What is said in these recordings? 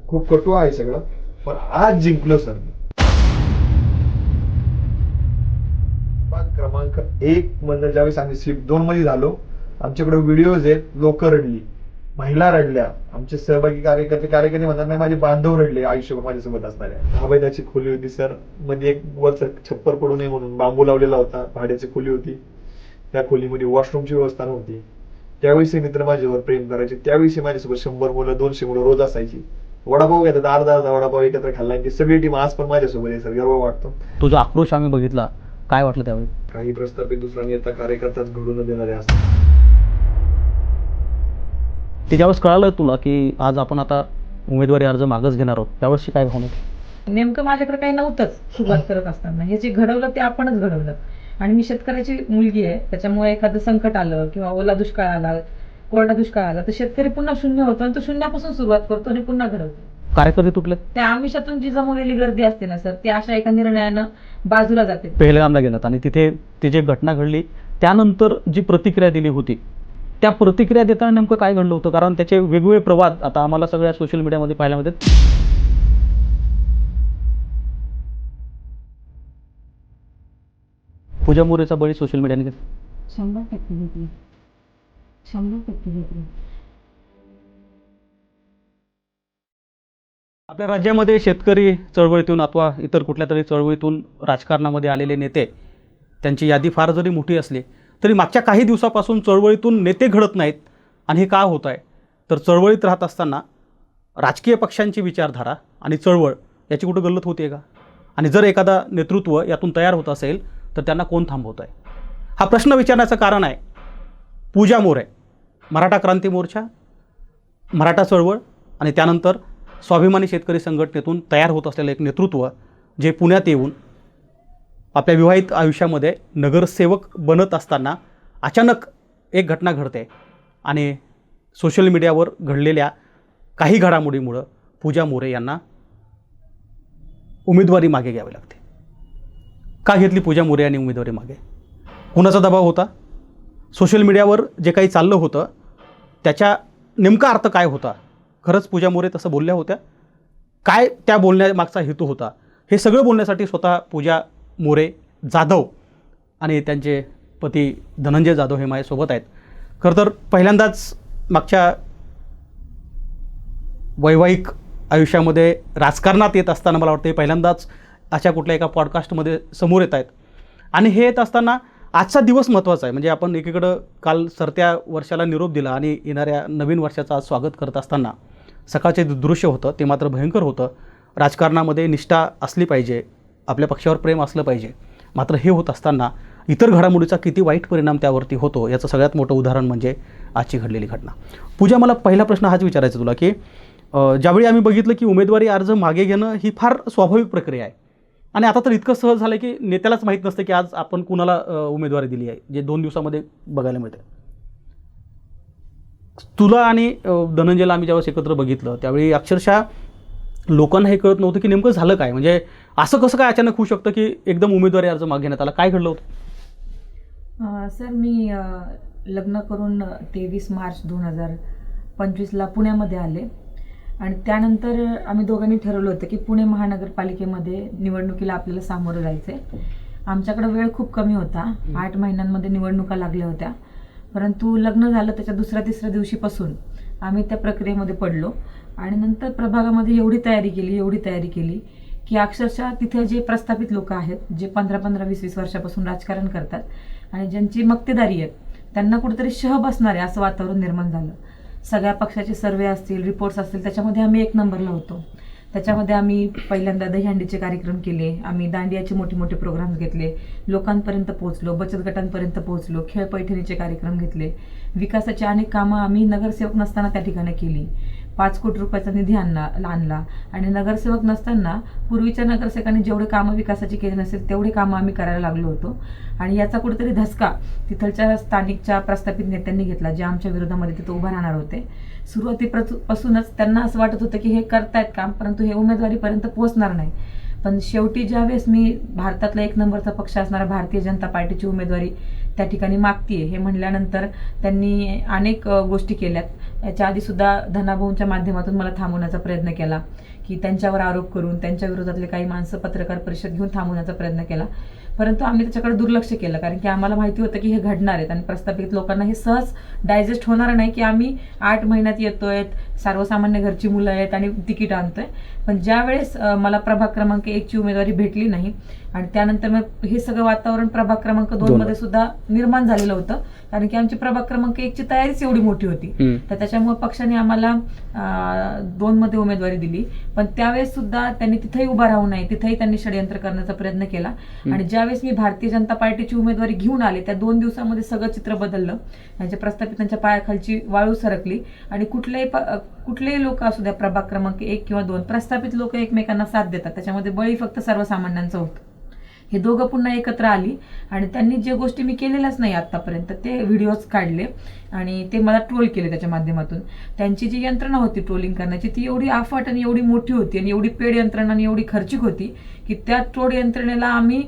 खूप कटू आहे सगळं, पण आज जिंकलो सर. क्रमांक 1 मधनं ज्यावेळेस आम्ही स्लिप 2 मध्ये झालो, आमच्याकडे व्हिडिओज आहेत. लोक रडली, महिला रडल्या, आमचे सहभागी कार्यकर्ते म्हणतात नाही, माझे बांधव रडले आयुष्यभर माझ्यासोबत असणाऱ्या. 10 बैलाची खोली होती सर. मध्ये एक वरचं छप्पर पडू नये म्हणून बांबू लावलेला होता. भाड्याची खोली होती. त्या खोलीमध्ये वॉशरूमची व्यवस्था नव्हती. त्यावेळेस मित्र माझ्यावर प्रेम करायचे. त्यावेळेस माझ्यासोबत 100 मुलं 200 मुलं रोज असायची. वडापाव घेतात, अर्धा वडापाव एकत्र खाल्ला. ती सगळी टीम आज पण माझ्यासोबत आहे सर. गर्व वाटतो. तुझा आक्रोश आम्ही बघितला, काय वाटलं त्यावेळी? काही प्रस्थापित दुसरा नेता कार्यकर्ताच घडून देणारे असतात. ते ज्यावेळेस कळालं तुला की आज आपण आता उमेदवारी अर्ज मागच घेणार आहोत, त्यावेळेस काय भावना? नेमकं माझ्याकडे काही नव्हतंच सुरुवात करत असताना. हे जे घडवलं ते आपणच घडवलं. आणि मी शेतकऱ्याची मुलगी आहे, त्याच्यामुळे एखादं संकट आलं किंवा ओला दुष्काळ आला, कोरडा दुष्काळ आला, तर शेतकरी पुन्हा शून्य होतो आणि तो शून्यापासून सुरुवात करतो आणि पुन्हा घडवतो. कार्यकर्ते तुटले? त्या आमिषातून जी जमवलेली गर्दी असते ना सर, ती अशा एका निर्णयानं बाजूला जाते. पहलगामला गेलात आणि तिथे ती जी घटना घडली त्यानंतर जी प्रतिक्रिया दिली होती, त्या प्रतिक्रिया देताना नेमकं काय घडलं होतं? कारण त्याचे वेगवेगळे प्रवाद आता आम्हाला सगळ्या सोशल मीडियामध्ये पाहायला मिळतात. पूजा मोरेचा बळी सोशल मीडियाने घेतला. 100% घेतली. 100% घेतली. आपल्या राज्यामध्ये शेतकरी चळवळीतून अथवा इतर कुठल्या तरी चळवळीतून राजकारणामध्ये आलेले नेते, त्यांची यादी फार जरी मोठी असली तरी मागच्या काही दिवसापासून चळवळीतून नेते घडत नाहीत. आणि हे का होत आहे? तर चळवळीत राहत असताना राजकीय पक्षांची विचारधारा आणि चळवळ याची कुठं गल्लत होते का? आणि जर एखादा नेतृत्व यातून तयार होत असेल तर त्यांना कोण थांबवत आहे? हा प्रश्न विचारण्याचं कारण आहे पूजा मोरे, मराठा क्रांती मोर्चा, मराठा चळवळ आणि त्यानंतर स्वाभिमानी शेतकरी संघटनेतून तयार होत असलेलं एक नेतृत्व, जे पुण्यात येऊन आपल्या विवाहित आयुष्यामध्ये नगरसेवक बनत असताना अचानक एक घटना घडते आणि सोशल मीडियावर घडलेल्या काही घडामोडीमुळं पूजा मोरे यांना उमेदवारी मागे घ्यावी लागते. का घेतली पूजा मोरे यांनी उमेदवारी मागे? कुणाचा दबाव होता? सोशल मीडियावर जे काही चाललं होतं त्याच्या नेमका अर्थ काय होता? खरंच पूजा मोरे तसं बोलल्या होत्या? काय त्या बोलण्यामागचा हेतू होता? हे सगळं बोलण्यासाठी स्वतः पूजा मोरे जाधव आणि त्यांचे पती धनंजय जाधव हे माझ्यासोबत आहेत. खरं तर पहिल्यांदाच मागच्या वैवाहिक आयुष्यामध्ये राजकारणात येत असताना मला वाटतं पहिल्यांदाच अशा कुठल्या एका पॉडकास्टमध्ये समोर येत आहेत. आणि हे येत असताना आजचा दिवस महत्त्वाचा आहे. म्हणजे आपण एकीकडं काल सरत्या वर्षाला निरोप दिला आणि येणाऱ्या नवीन वर्षाचं आज स्वागत करत असताना सकाळचे दृश्य होतं ते मात्र भयंकर होतं. राजकारणामध्ये निष्ठा असली पाहिजे, आपल्या पक्षावर प्रेम असलं पाहिजे, मात्र हे होत असताना इतर घडामोडीचा किती वाईट परिणाम त्यावरती होतो याचं सगळ्यात मोठं उदाहरण म्हणजे आजची घडलेली घटना. पूजा, मला पहिला प्रश्न हाच विचारायचा तुला की ज्यावेळी आम्ही बघितलं की उमेदवारी अर्ज मागे घेणं ही फार स्वाभाविक प्रक्रिया आहे आणि आता तर इतकं सहज झालं की नेत्यालाच माहीत नसतं की आज आपण कुणाला उमेदवारी दिली आहे, जे 2 दिवसामध्ये बघायला मिळते. तुला आणि धनंजयला आम्ही ज्यावेळेस एकत्र बघितलं त्यावेळी अक्षरशः लोकांना हे कळत नव्हतं की नेमकं झालं काय, म्हणजे असं कसं काय अचानक होऊ शकतं की एकदम उमेदवारी अर्ज मागे घेण्यात आला? काय घडलं होतं? सर, मी लग्न करून 23 मार्च 2025ला पुण्यामध्ये आले आणि त्यानंतर आम्ही दोघांनी ठरवलं होतं की पुणे महानगरपालिकेमध्ये निवडणुकीला आपल्याला सामोरं जायचं आहे. आमच्याकडे वेळ खूप कमी होता, 8 महिन्यांमध्ये निवडणुका लागल्या होत्या. परंतु लग्न झालं त्याच्या दुसऱ्या-तिसऱ्या दिवशीपासून आम्ही त्या प्रक्रियेमध्ये पडलो आणि नंतर प्रभागामध्ये एवढी तयारी केली की अक्षरशः तिथे जे प्रस्थापित लोक आहेत, जे 15-15, 20-20 वर्षापासून राजकारण करतात आणि ज्यांची मक्तेदारी आहे, त्यांना कुठेतरी शह बसणार आहे असं वातावरण निर्माण झालं. सगळ्या पक्षाचे सर्वे असतील, रिपोर्ट्स असतील, त्याच्यामध्ये आम्ही 1 नंबरला होतो. त्याच्यामध्ये आम्ही पहिल्यांदा दहीहंडीचे कार्यक्रम केले, आम्ही दांडियाचे मोठे मोठे प्रोग्राम्स घेतले, लोकांपर्यंत पोहोचलो, बचत गटांपर्यंत पोहोचलो, खेळ पैठणीचे कार्यक्रम घेतले, विकासाची अनेक कामं आम्ही नगरसेवक नसताना त्या ठिकाणी केली. 5 कोटी रुपयाचा निधी आणला आणि नगरसेवक नसताना पूर्वीच्या नगरसेवकांनी जेवढे कामं विकासाची केली नसेल तेवढे कामं आम्ही करायला लागलो होतो. आणि याचा कुठेतरी धसका तिथलच्या स्थानिकच्या प्रस्थापित नेत्यांनी घेतला, जे आमच्या विरोधामध्ये तिथं उभा राहणार होते. सुरुवातीपासूनच त्यांना असं वाटत होतं की हे करतायत काम, परंतु हे उमेदवारीपर्यंत पोहोचणार नाही. पण शेवटी ज्यावेळेस मी भारतातला 1 नंबरचा पक्ष असणारा भारतीय जनता पार्टीची उमेदवारी त्या ठिकाणी मागतीये हे म्हणल्यानंतर त्यांनी अनेक गोष्टी केल्यात. याच्या आधी सुद्धा धनाभाऊंच्या माध्यमातून मला थांबवण्याचा प्रयत्न केला, की त्यांच्यावर आरोप करून त्यांच्या विरोधातले काही माणसं पत्रकार परिषद घेऊन थांबवण्याचा प्रयत्न केला. परंतु आम्ही त्याच्याकडे दुर्लक्ष केलं, कारण की आम्हाला माहिती होतं की हे घडणार आहेत आणि प्रस्थापित लोकांना हे सहज डायजेस्ट होणार नाही की आम्ही 8 महिन्यात येतोय, सर्वसामान्य घरची मुलं आहेत आणि तिकीट आणतोय. पण ज्या वेळेस मला प्रभाग क्रमांक 1ची उमेदवारी भेटली नाही आणि त्यानंतर मग हे सगळं वातावरण प्रभाग क्रमांक 2 मध्ये सुद्धा निर्माण झालेलं होतं, कारण की आमची प्रभाग क्रमांक 1ची तयारीच एवढी मोठी होती. तर त्याच्यामुळे पक्षाने आम्हाला 2 मध्ये उमेदवारी दिली. पण त्यावेळेस सुद्धा त्यांनी तिथेही उभा राहू नये, तिथेही त्यांनी षडयंत्र करण्याचा प्रयत्न केला. आणि ज्यावेळेस मी भारतीय जनता पार्टीची उमेदवारी घेऊन आले त्या 2 दिवसामध्ये सगळं चित्र बदललं. त्यांच्या प्रस्थापितांच्या पायाखालची वाळू सरकली आणि कुठलेही लोक असू द्या, प्रभाग क्रमांक 1 किंवा 2, प्रस्थापित लोक एकमेकांना साथ देतात. त्याच्यामध्ये बळी फक्त सर्वसामान्यांचं होतं. हे दोघं पुन्हा एकत्र आली आणि त्यांनी जे गोष्टी मी केलेल्याच नाही आतापर्यंत ते व्हिडिओज काढले आणि ते मला ट्रोल केले त्याच्या माध्यमातून. त्यांची जी यंत्रणा होती ट्रोलिंग करण्याची ती एवढी अफाट आणि एवढी मोठी होती आणि एवढी पेड यंत्रणा आणि एवढी खर्चिक होती की त्या ट्रोल यंत्रणेला आम्ही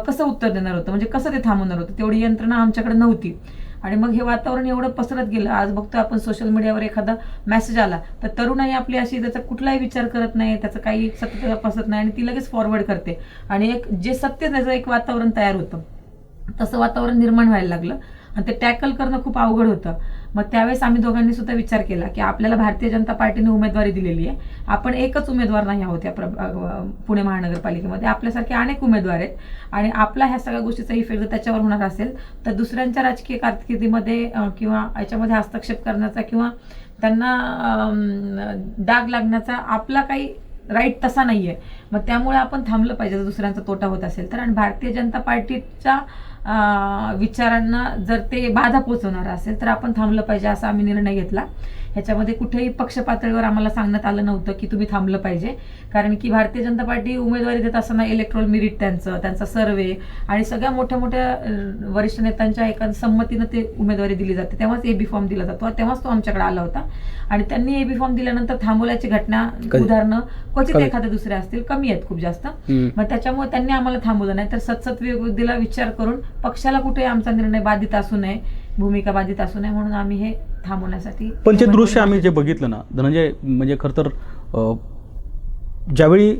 कसं उत्तर देणार होतं, म्हणजे कसं ते थांबवणार होतं, तेवढी यंत्रणा आमच्याकडे नव्हती. आणि मग हे वातावरण एवढं पसरत गेलं. आज बघतो आपण सोशल मीडियावर एखादा मेसेज आला तर तरुणाई आपली अशी त्याचा कुठलाही विचार करत नाही, त्याचं काही सत्य तपासत नाही आणि ती लगेच फॉरवर्ड करते आणि एक जे सत्य त्याचं एक वातावरण तयार होतं तसं वातावरण निर्माण व्हायला लागलं आणि ते टॅकल करणं खूप अवघड होतं. मग त्यावेळेस आम्ही दोघांनी सुद्धा विचार केला की आपल्याला भारतीय जनता पार्टीने उमेदवारी दिलेली आहे, आपण एकच उमेदवार नाही आहोत या पुणे महानगरपालिकेमध्ये, आपल्यासारखे अनेक उमेदवार आहेत आणि आपला ह्या सगळ्या गोष्टीचा इफेक्ट जर त्याच्यावर होणार असेल तर दुसऱ्यांच्या राजकीय कारकिर्दीमध्ये किंवा याच्यामध्ये हस्तक्षेप करण्याचा किंवा त्यांना डाग लागण्याचा आपला काही राईट तसा नाहीये. मग त्यामुळे आपण थांबलं पाहिजे जर दुसऱ्यांचा तोटा होत असेल तर. आणि भारतीय जनता पार्टीच्या विचारांना जर ते बाधा पोहोचवणार असेल तर आपण थांबलं पाहिजे असा आम्ही निर्णय घेतला. ह्याच्यामध्ये कुठेही पक्ष पातळीवर आम्हाला सांगण्यात आलं नव्हतं की तुम्ही थांबलं पाहिजे, कारण की भारतीय जनता पार्टी उमेदवारी देत असताना इलेक्ट्रॉल मेरिट त्यांचा सर्वे आणि सगळ्या मोठ्या मोठ्या वरिष्ठ नेत्यांच्या एका संमतीनं ते उमेदवारी दिली जाते, तेव्हाच एबी फॉर्म दिला जातो. तेव्हाच तो आमच्याकडे आला होता आणि त्यांनी एबी फॉर्म दिल्यानंतर थांबवल्याची घटना उदाहरणं क्वचित एखाद्या दुसऱ्या असतील, कमी आहेत खूप जास्त. मग त्याच्यामुळे त्यांनी आम्हाला थांबवलं नाही तर सतत विरोधीला विचार करून पक्षाला कुठे आमचा निर्णय बाधित असू नये, भूमिका बाधित असू नये म्हणून आम्ही हे थांबवण्यासाठी. पण जे दृश्य आम्ही जे बघितलं ना धनंजय, म्हणजे खरं तर ज्यावेळी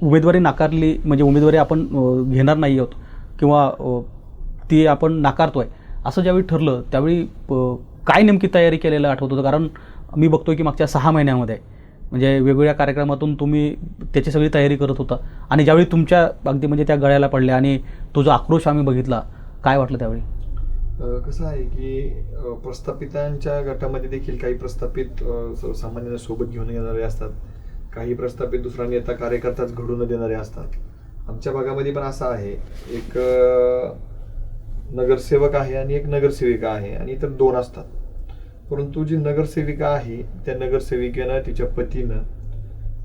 उमेदवारी नाकारली, म्हणजे उमेदवारी आपण घेणार नाही आहोत किंवा ती आपण नाकारतोय असं ज्यावेळी ठरलं त्यावेळी काय नेमकी तयारी केलेलं आठवत होतं? कारण मी बघतोय की मागच्या 6 महिन्यामध्ये म्हणजे वेगवेगळ्या कार्यक्रमातून तुम्ही त्याची सगळी तयारी करत होता आणि ज्यावेळी तुमच्या अगदी म्हणजे त्या गळ्याला पडल्या आणि तो जो आक्रोश आम्ही बघितला, काय वाटलं त्यावेळी? कसं आहे की प्रस्थापितांच्या गटामध्ये देखील काही प्रस्थापित सर्वसामान्यांना सोबत घेऊन येणारे असतात, काही प्रस्थापित दुसरा नेता कार्यकर्ताच घडून देणारे असतात. आमच्या भागामध्ये पण असं आहे, एक नगरसेवक आहे आणि एक नगरसेविका आहे आणि इतर 2 असतात. परंतु जी नगरसेविका आहे त्या नगरसेविकेनं तिच्या पतीनं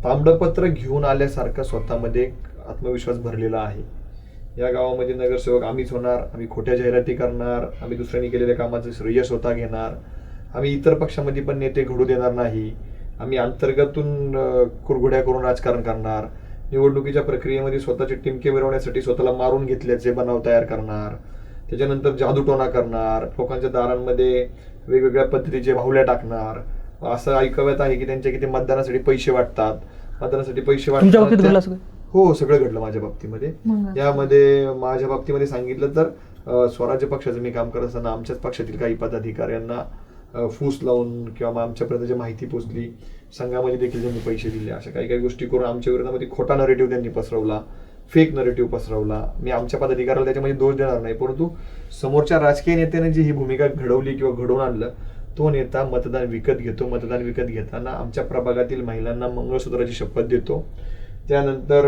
तांबडपत्र घेऊन आल्यासारखा स्वतःमध्ये एक आत्मविश्वास भरलेला आहे. या गावामध्ये नगरसेवक आम्हीच होणार, आम्ही खोट्या जाहिराती करणार, आम्ही दुसऱ्यांनी केलेल्या कामाचं श्रेय स्वतः घेणार, आम्ही इतर पक्षामध्ये पण नेते घडू देणार नाही, आम्ही अंतर्गतून कुरघोड्या करून राजकारण करणार, निवडणुकीच्या प्रक्रियेमध्ये स्वतःचे टिमके मिरवण्यासाठी स्वतःला मारून घेतल्याचे बनाव तयार करणार, त्याच्यानंतर जादूटोणा करणार, लोकांच्या दारांमध्ये वेगवेगळ्या पद्धतीचे भावल्या टाकणार. असं ऐकवत आहे की त्यांच्या किती मतदानासाठी पैसे वाटतात, मतदानासाठी पैसे वाटतात. हो, सगळं घडलं माझ्या बाबतीमध्ये. यामध्ये माझ्या बाबतीमध्ये सांगितलं तर स्वराज्य पक्षाचं मी काम करत असताना आमच्याच पक्षातील काही पदाधिकाऱ्यांना फूस लावून किंवा आमच्यापर्यंत जी माहिती पोचली, संघामध्ये देखील त्यांनी पैसे दिले, अशा काही काही गोष्टी करून आमच्या विरोधामध्ये खोटा नरेटिव्ह त्यांनी पसरवला, फेक नरेटिव्ह पसरवला. मी आमच्या पदाधिकाऱ्याला त्याच्यामध्ये दोष देणार नाही, परंतु समोरच्या राजकीय नेत्याने जी ही भूमिका घडवली किंवा घडवून आणलं, तो नेता मतदान विकत घेतो. मतदान विकत घेताना आमच्या प्रभागातील महिलांना मंगळसूत्राची शपथ देतो. त्यानंतर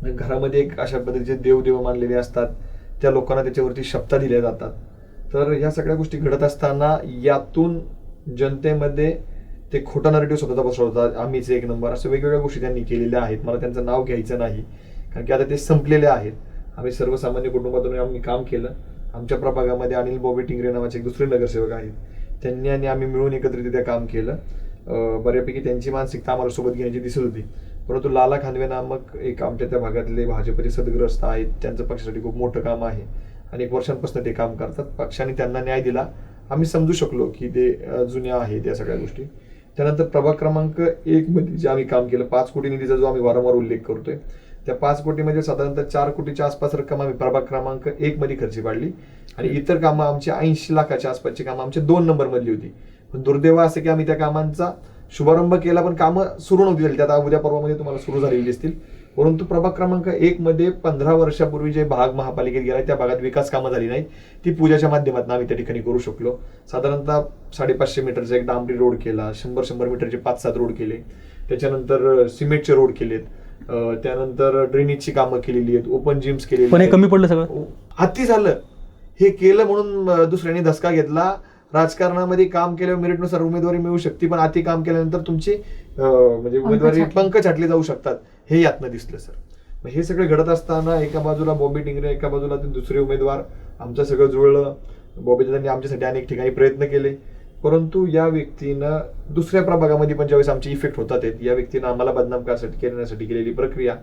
घरामध्ये एक अशा पद्धतीचे देवदेव मानलेले असतात, त्या लोकांना त्याच्यावरती शपथा दिल्या जातात. तर ह्या सगळ्या गोष्टी घडत असताना यातून जनतेमध्ये ते खोटा नरेटिव्ह स्वतःचा पसरवतात, आम्हीच एक नंबर, असं वेगवेगळ्या गोष्टी त्यांनी केलेल्या आहेत. मला त्यांचं नाव घ्यायचं नाही कारण की आता ते संपलेले आहेत. आम्ही सर्वसामान्य कुटुंबातून आम्ही काम केलं. आमच्या प्रभागामध्ये अनिल बॉबी टिंगरे नावाचे एक दुसरे नगरसेवक आहेत, त्यांनी आणि आम्ही मिळून एकत्रितरित्या काम केलं. बऱ्यापैकी त्यांची मानसिकता आम्हाला सोबत घेण्याची दिसत होती. परंतु लाला खानवे नामक एक आमच्या त्या भागातले भाजपचे सदग्रस्त आहेत, त्यांचं पक्षासाठी खूप मोठं काम आहे अनेक वर्षांपासून ते काम करतात. पक्षाने त्यांना न्याय दिला, आम्ही समजू शकलो की ते जुन्या आहेत या सगळ्या गोष्टी. त्यानंतर प्रभाग क्रमांक 1 मध्ये जे आम्ही काम केलं, 5 कोटी निधीचा जो आम्ही वारंवार उल्लेख करतोय, त्या 5 कोटीमध्ये साधारणतः 4 कोटीच्या आसपास रक्कम आम्ही प्रभाग क्रमांक 1 मध्ये खर्ची पाडली आणि इतर कामं आमची 80 लाखाच्या आसपासची कामं आमच्या 2 नंबर मधली होती. पण दुर्दैव असं की आम्ही त्या कामांचा शुभारंभ केला पण कामं सुरू नव्हती झाली. त्यात उद्या परवामध्ये तुम्हाला सुरू झालेली दिसतील. परंतु प्रभाग क्रमांक 1 मध्ये 15 वर्षापूर्वी जे भाग महापालिकेत गेला त्या भागात विकास कामं झाली नाही, ती पूजाच्या माध्यमातून आम्ही त्या ठिकाणी करू शकलो. साधारणतः 550 मीटरचा एक डांबरी रोड केला, 100 मीटरचे 5-7 रोड केले, त्याच्यानंतर सिमेंटचे रोड केलेत, त्यानंतर ड्रेनेजची कामं केलेली आहेत, ओपन जिम्स केलेली. पण हे कमी पडलं सगळं, अति झालं. हे केलं म्हणून दुसऱ्यांनी धसका घेतला. राजकारणामध्ये काम केल्यावर मेरिटनुसार उमेदवारी मिळू शकते, पण अति काम केल्यानंतर तुमची म्हणजे उमेदवारी पंख छाटले जाऊ शकतात, हे यातनं दिसलं सर. मग हे सगळे घडत असताना एका बाजूला बॉबी टिंगरे, एका बाजूला दुसरे उमेदवार, आमचं सगळं जुळलं. बॉबी दादांनी आमच्यासाठी अनेक ठिकाणी प्रयत्न केले, परंतु या व्यक्तीनं दुसऱ्या प्रभागामध्ये पण ज्यावेळेस आमचे इफेक्ट होतात या व्यक्तीनं आम्हाला बदनाम करण्यासाठी केलेली प्रक्रिया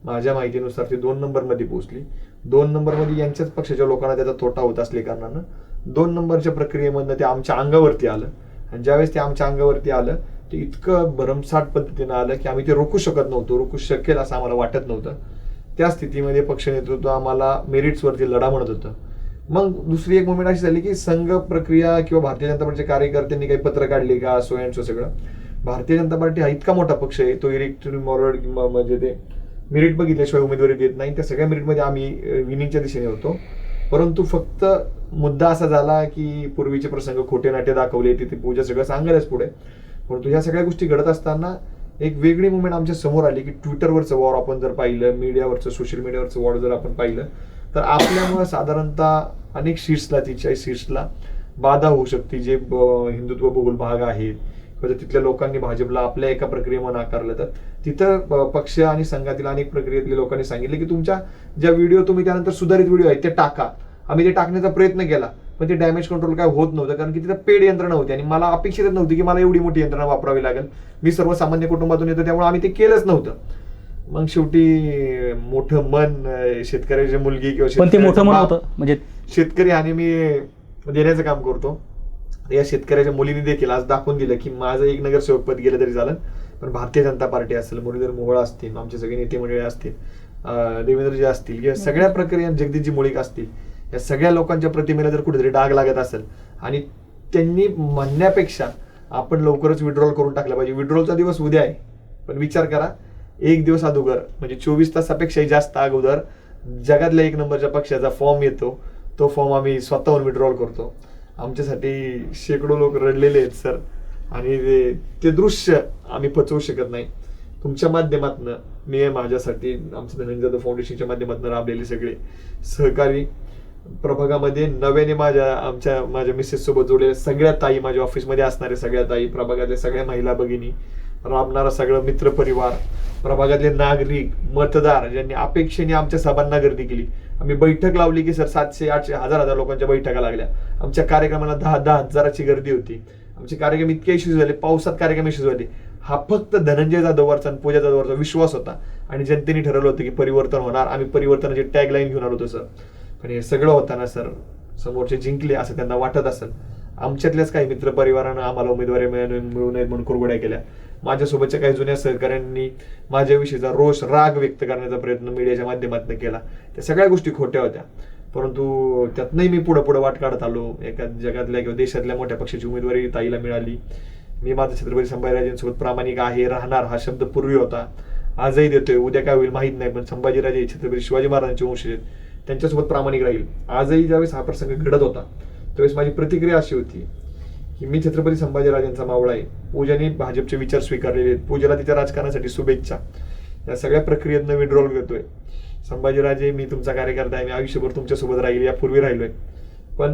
माझ्या माहितीनुसार ती 2 नंबरमध्ये पोहोचली. 2 नंबरमध्ये यांच्याच पक्षाच्या लोकांना त्याचा तोटा होत असले कारणानं 2 नंबरच्या प्रक्रियेमधनं ते आमच्या अंगावरती आलं. आणि ज्यावेळेस ते आमच्या अंगावरती आलं ते इतकं भरमसाठ पद्धतीनं आलं की आम्ही ते रोखू शकत नव्हतो, रोखू शकेल असं आम्हाला वाटत नव्हतं. त्या स्थितीमध्ये पक्ष नेतृत्व आम्हाला मेरिट्सवरती लढा म्हणत होतं. मग दुसरी एक मुवमेंट अशी झाली की संघ प्रक्रिया किंवा भारतीय जनता पार्टीच्या कार्यकर्त्यांनी काही पत्र काढले का सो अँड सो सगळं. भारतीय जनता पार्टी हा इतका मोठा पक्ष आहे, तो इलेक्टोरल किंवा म्हणजे ते मेरिट बघितल्याशिवाय उमेदवारी देत नाही. त्या सगळ्या मेरिटमध्ये आम्ही विनिंगच्या दिशेने होतो. परंतु फक्त मुद्दा असा झाला की पूर्वीचे प्रसंग खोटे नाट्य दाखवले, तिथे पूजा सगळं सांगायलाच पुढे. परंतु ह्या सगळ्या गोष्टी घडत असताना एक वेगळी मुवमेंट आमच्या समोर आली की ट्विटरवरचं वॉर आपण जर पाहिलं, मीडियावरचं सोशल मीडियावरचं वॉर जर आपण पाहिलं तर आपल्यामुळे साधारणतः अनेक सीट्सला 43 सीट्सला बाधा होऊ शकते. जे हिंदुत्व बहुल भाग आहेत किंवा तिथल्या लोकांनी भाजपला आपल्या एका प्रक्रियेमध्ये नाकारलं तर तिथं पक्ष आणि संघातील अनेक प्रक्रियेतल्या लोकांनी सांगितले की तुमच्या ज्या व्हिडिओ तुम्ही त्यानंतर सुधारित व्हिडिओ आहेत ते टाका. आम्ही ते टाकण्याचा प्रयत्न केला पण ते डॅमेज कंट्रोल काय होत नव्हतं, कारण की तिथं पेड यंत्रणा होती आणि मला अपेक्षित नव्हती की मला एवढी मोठी यंत्रणा वापरावी लागेल. मी सर्वसामान्य कुटुंबातून येतो त्यामुळे आम्ही ते केलंच नव्हतं. मग शेवटी मोठं मन शेतकऱ्याची मुलगी पण ते मोठं मन होतं म्हणजे शेतकरी आणि मी देण्याचं काम करतो. या शेतकऱ्याच्या मुलीने देखील आज दाखवून दिलं की माझं एक नगरसेवक पद गेलं तरी झालं, पण भारतीय जनता पार्टी असेल, मुरलीधर मोहोळ असतील, आमचे सगळे नेते मंडळी असतील, देवेंद्रजी असतील, या सगळ्या प्रक्रिया, जगदीशजी मुळीक असतील, या सगळ्या लोकांच्या प्रतिमेला जर कुठेतरी डाग लागत असेल आणि त्यांनी म्हणण्यापेक्षा आपण लवकरच विड्रॉल करून टाकलं पाहिजे. विड्रॉलचा दिवस उद्या आहे, पण विचार करा 1 दिवस अगोदर म्हणजे 24 तासापेक्षाही जास्त अगोदर जगातल्या 1 नंबरच्या पक्षाचा फॉर्म येतो. तो फॉर्म आम्ही स्वतःहून विड्रॉल करतो. आमच्यासाठी शेकडो लोक रडलेले आहेत सर, आणि ते दृश्य आम्ही पचवू शकत नाही. तुमच्या माध्यमातून मी माझ्यासाठी आमचं धनंजय जाधव फाउंडेशनच्या माध्यमातून राबलेले सगळे सहकारी प्रभागामध्ये नव्याने माझ्या मिसेस सोबत जोडलेल्या सगळ्या ताई, माझ्या ऑफिसमध्ये असणाऱ्या सगळ्या ताई, प्रभागातल्या सगळ्या महिला भगिनी, राबणारा सगळं मित्र परिवार, प्रभागातले नागरिक, मतदार ज्यांनी अपेक्षेने आमच्या सभांना गर्दी केली. आम्ही बैठक लावली की सर 700, 800, 1000 लोकांच्या बैठका लागल्या. आमच्या कार्यक्रमाला 10 हजाराची गर्दी होती. आमचे कार्यक्रम इतके यशस्वी झाले, पावसात कार्यक्रम यशस्वी झाले. हा फक्त धनंजय जाधववरचा आणि पूजा जाधववरचा विश्वास होता आणि जनतेने ठरवलं होतं की परिवर्तन होणार. आम्ही परिवर्तनाची टॅगलाईन घेऊन आलो होतो सर. पण हे सगळं होताना सर समोरचे जिंकले असं त्यांना वाटत असेल. आमच्यातल्याच काही मित्र परिवारानं आम्हाला उमेदवारी मिळू नयेत म्हणून कुरघोड्या केल्या. माझ्यासोबतच्या काही जुन्या सहकाऱ्यांनी माझ्याविषयीचा रोष, राग व्यक्त करण्याचा प्रयत्न मीडियाच्या माध्यमातून केला. त्या सगळ्या गोष्टी खोट्या होत्या, परंतु त्यातनंही मी पुढे वाट काढत आलो. एका जगातल्या किंवा देशातल्या मोठ्या पक्षाची उमेदवारी ताईला मिळाली. मी माझा छत्रपती संभाजीराजेंसोबत प्रामाणिक आहे, राहणार हा शब्द पूर्वी होता, आजही देतोय. उद्या काय होईल माहित नाही, पण संभाजीराजे छत्रपती शिवाजी महाराजांचे वंशज आहेत, त्यांच्यासोबत प्रामाणिक राहील. आजही ज्यावेळेस हा प्रसंग घडत होता त्यावेळेस माझी प्रतिक्रिया अशी होती की मी छत्रपती संभाजीराजांचा मावळा आहे. पूजाने भाजपचे विचार स्वीकारलेले आहेत. पूजाला तिच्या राजकारणासाठी शुभेच्छा. या सगळ्या प्रक्रियेतनं विड्रॉल घेतोय. संभाजीराजे, मी तुमचा कार्यकर्ता आहे, मी आयुष्यभर तुमच्यासोबत राहील, यापूर्वी राहिलोय. पण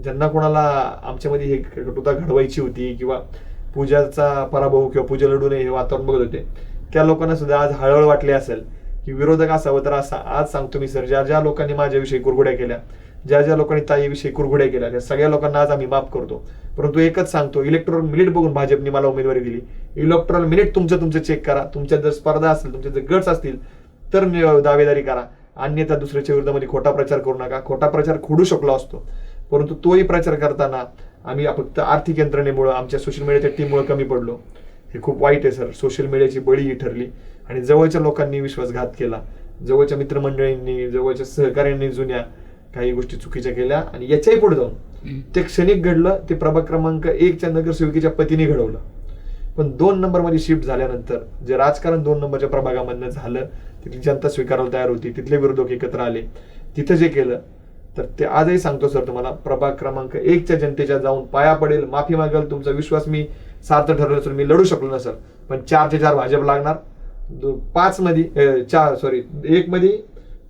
ज्यांना कोणाला आमच्यामध्ये हे कटुता घडवायची होती किंवा पूजाचा पराभव किंवा पूजा लढू नये हे वातावरण बघत होते, त्या लोकांना सुद्धा आज हळहळ वाटली असेल की विरोधक असावं तर असा. आज सांगतो मी सर, ज्या लोकांनी माझ्याविषयी कुरघोड्या केल्या, ज्या लोकांनी ताईविषयी कुरघोड्या केल्या, त्या सगळ्या लोकांना आज आम्ही माफ करतो. परंतु एकच सांगतो, इलेक्ट्रॉल मिनिट बघून भाजपने मला उमेदवारी दिली. इलेक्ट्रॉल मिनिट तुमचं चेक करा. तुमच्यात जर स्पर्धा असेल, तुमचे जर गट्स असतील तर दावेदारी करा. अन्यथा दुसऱ्याच्या विरोधामध्ये खोटा प्रचार करू नका. खोटा प्रचार खोडू शकलो असतो, परंतु तोही प्रचार करताना आम्ही फक्त आर्थिक यंत्रणेमुळे, आमच्या सोशल मीडियाच्या टीममुळे कमी पडलो. हे खूप वाईट आहे सर. सोशल मीडियाची बळी ही ठरली आणि जवळच्या लोकांनी विश्वासघात केला, जवळच्या मित्रमंडळींनी, जवळच्या सहकाऱ्यांनी जुन्या काही गोष्टी चुकीच्या केल्या आणि याच्याही पुढे जाऊन ते क्षणिक घडलं. ते प्रभाग क्रमांक 1च्या नगरसेविकेच्या पतीने घडवलं. पण 2 नंबरमध्ये शिफ्ट झाल्यानंतर जे राजकारण 2 नंबरच्या प्रभागामधनं झालं, तिथली जनता स्वीकारायला तयार होती, तिथले विरोधक एकत्र आले, तिथं जे केलं तर ते आजही सांगतो सर तुम्हाला, प्रभाग क्रमांक 1च्या जनतेच्या जाऊन पाया पडेल, माफी मागेल. तुमचा विश्वास मी सार्थ ठरवलं सर. मी लढू शकलो ना सर, पण 4चे 4 भाजप लागणार, 1 मध्ये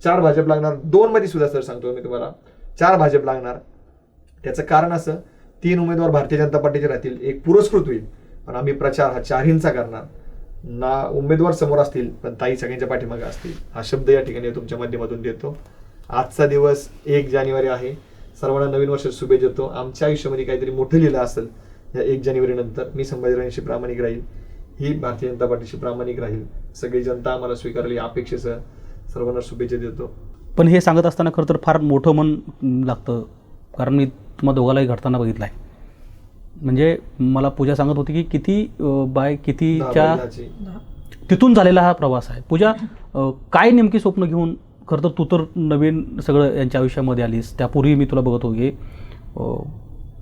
4 भाजप लागणार, 2 मध्ये सुद्धा सर सांगतो मी तुम्हाला 4 भाजप लागणार. त्याचं कारण असं, 3 उमेदवार भारतीय जनता पार्टीचे राहतील, 1 पुरस्कृत होईल, पण आम्ही प्रचार हा 4हींचा करणार ना. उमेदवार समोर असतील पण ताई सगळ्यांच्या पाठीमागे असतील, हा शब्द या ठिकाणी तुमच्या माध्यमातून देतो. आजचा दिवस 1 जानेवारी आहे. सर्वांना नवीन वर्ष शुभेच्छा देतो. आमच्या आयुष्यामध्ये काहीतरी मोठं लिहिलं असेल या 1 जानेवारी नंतर, मी संभाजीरावांशी प्रामाणिक राहील, ही भारतीय जनता पार्टीशी प्रामाणिक राहील. सगळी जनता आम्हाला स्वीकारली अपेक्षेसह सर्वांना शुभेच्छा देतो. पण हे सांगत असताना खरं तर फार मोठं मन लागतं, कारण मी तुम्हा दोघालाही घडताना बघितलं आहे. म्हणजे मला पूजा सांगत होती की किती बाय कितीच्या तिथून झालेला हा प्रवास आहे. पूजा, काय नेमकी स्वप्न घेऊन, खरं तर तू तर नवीन सगळं यांच्या आयुष्यामध्ये आलीस, त्यापूर्वी मी तुला बघत होते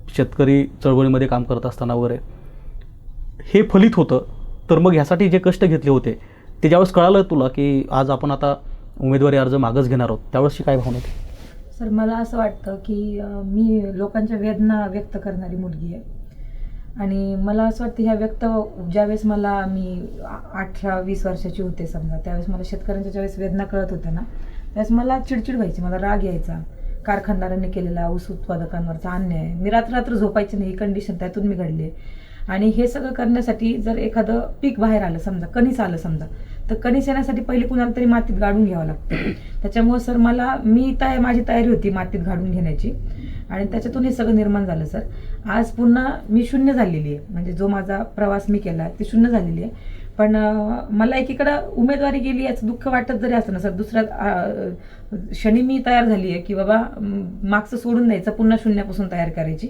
शेतकरी चळवळीमध्ये काम करत असताना वगैरे हे फलित होतं, तर मग ह्यासाठी जे कष्ट घेतले होते ते ज्यावेळेस कळालं तुला की आज आपण आता उमेदवारी अर्ज मागच घेणार आहोत, त्यावेळेसची काय भावना होती? सर, मला असं वाटतं की मी लोकांच्या वेदना व्यक्त करणारी मुलगी आहे आणि मला असं वाटतं ह्या ज्यावेळेस मी 18-20 वर्षाची होते समजा, त्यावेळेस मला शेतकऱ्यांच्या ज्यावेळेस वेदना कळत होत्या ना, त्यावेळेस मला चिडचिड व्हायची, मला राग यायचा. कारखानदारांनी केलेला ऊस उत्पादकांवरचा अन्याय, मी रात्र झोपायची नाही, ही कंडिशन त्यातून मी घडली. आणि हे सगळं करण्यासाठी जर एखादं पीक बाहेर आलं समजा, कणीस आलं समजा, तर कणीस येण्यासाठी पहिले कुणाला तरी मातीत गाडून घ्यावं लागतं. त्याच्यामुळे सर माझी तयारी होती मातीत गाडून घेण्याची आणि त्याच्यातून हे सगळं निर्माण झालं सर. आज पुन्हा मी शून्य झालेली आहे, म्हणजे जो माझा प्रवास मी केला ते शून्य झालेली आहे. पण मला एकीकडं उमेदवारी गेली याचं दुःख वाटत जरी असतं ना सर, दुसऱ्या क्षणी मी तयार झाली आहे की बाबा मागचं सोडून द्यायचं, पुन्हा शून्यापासून तयार करायची.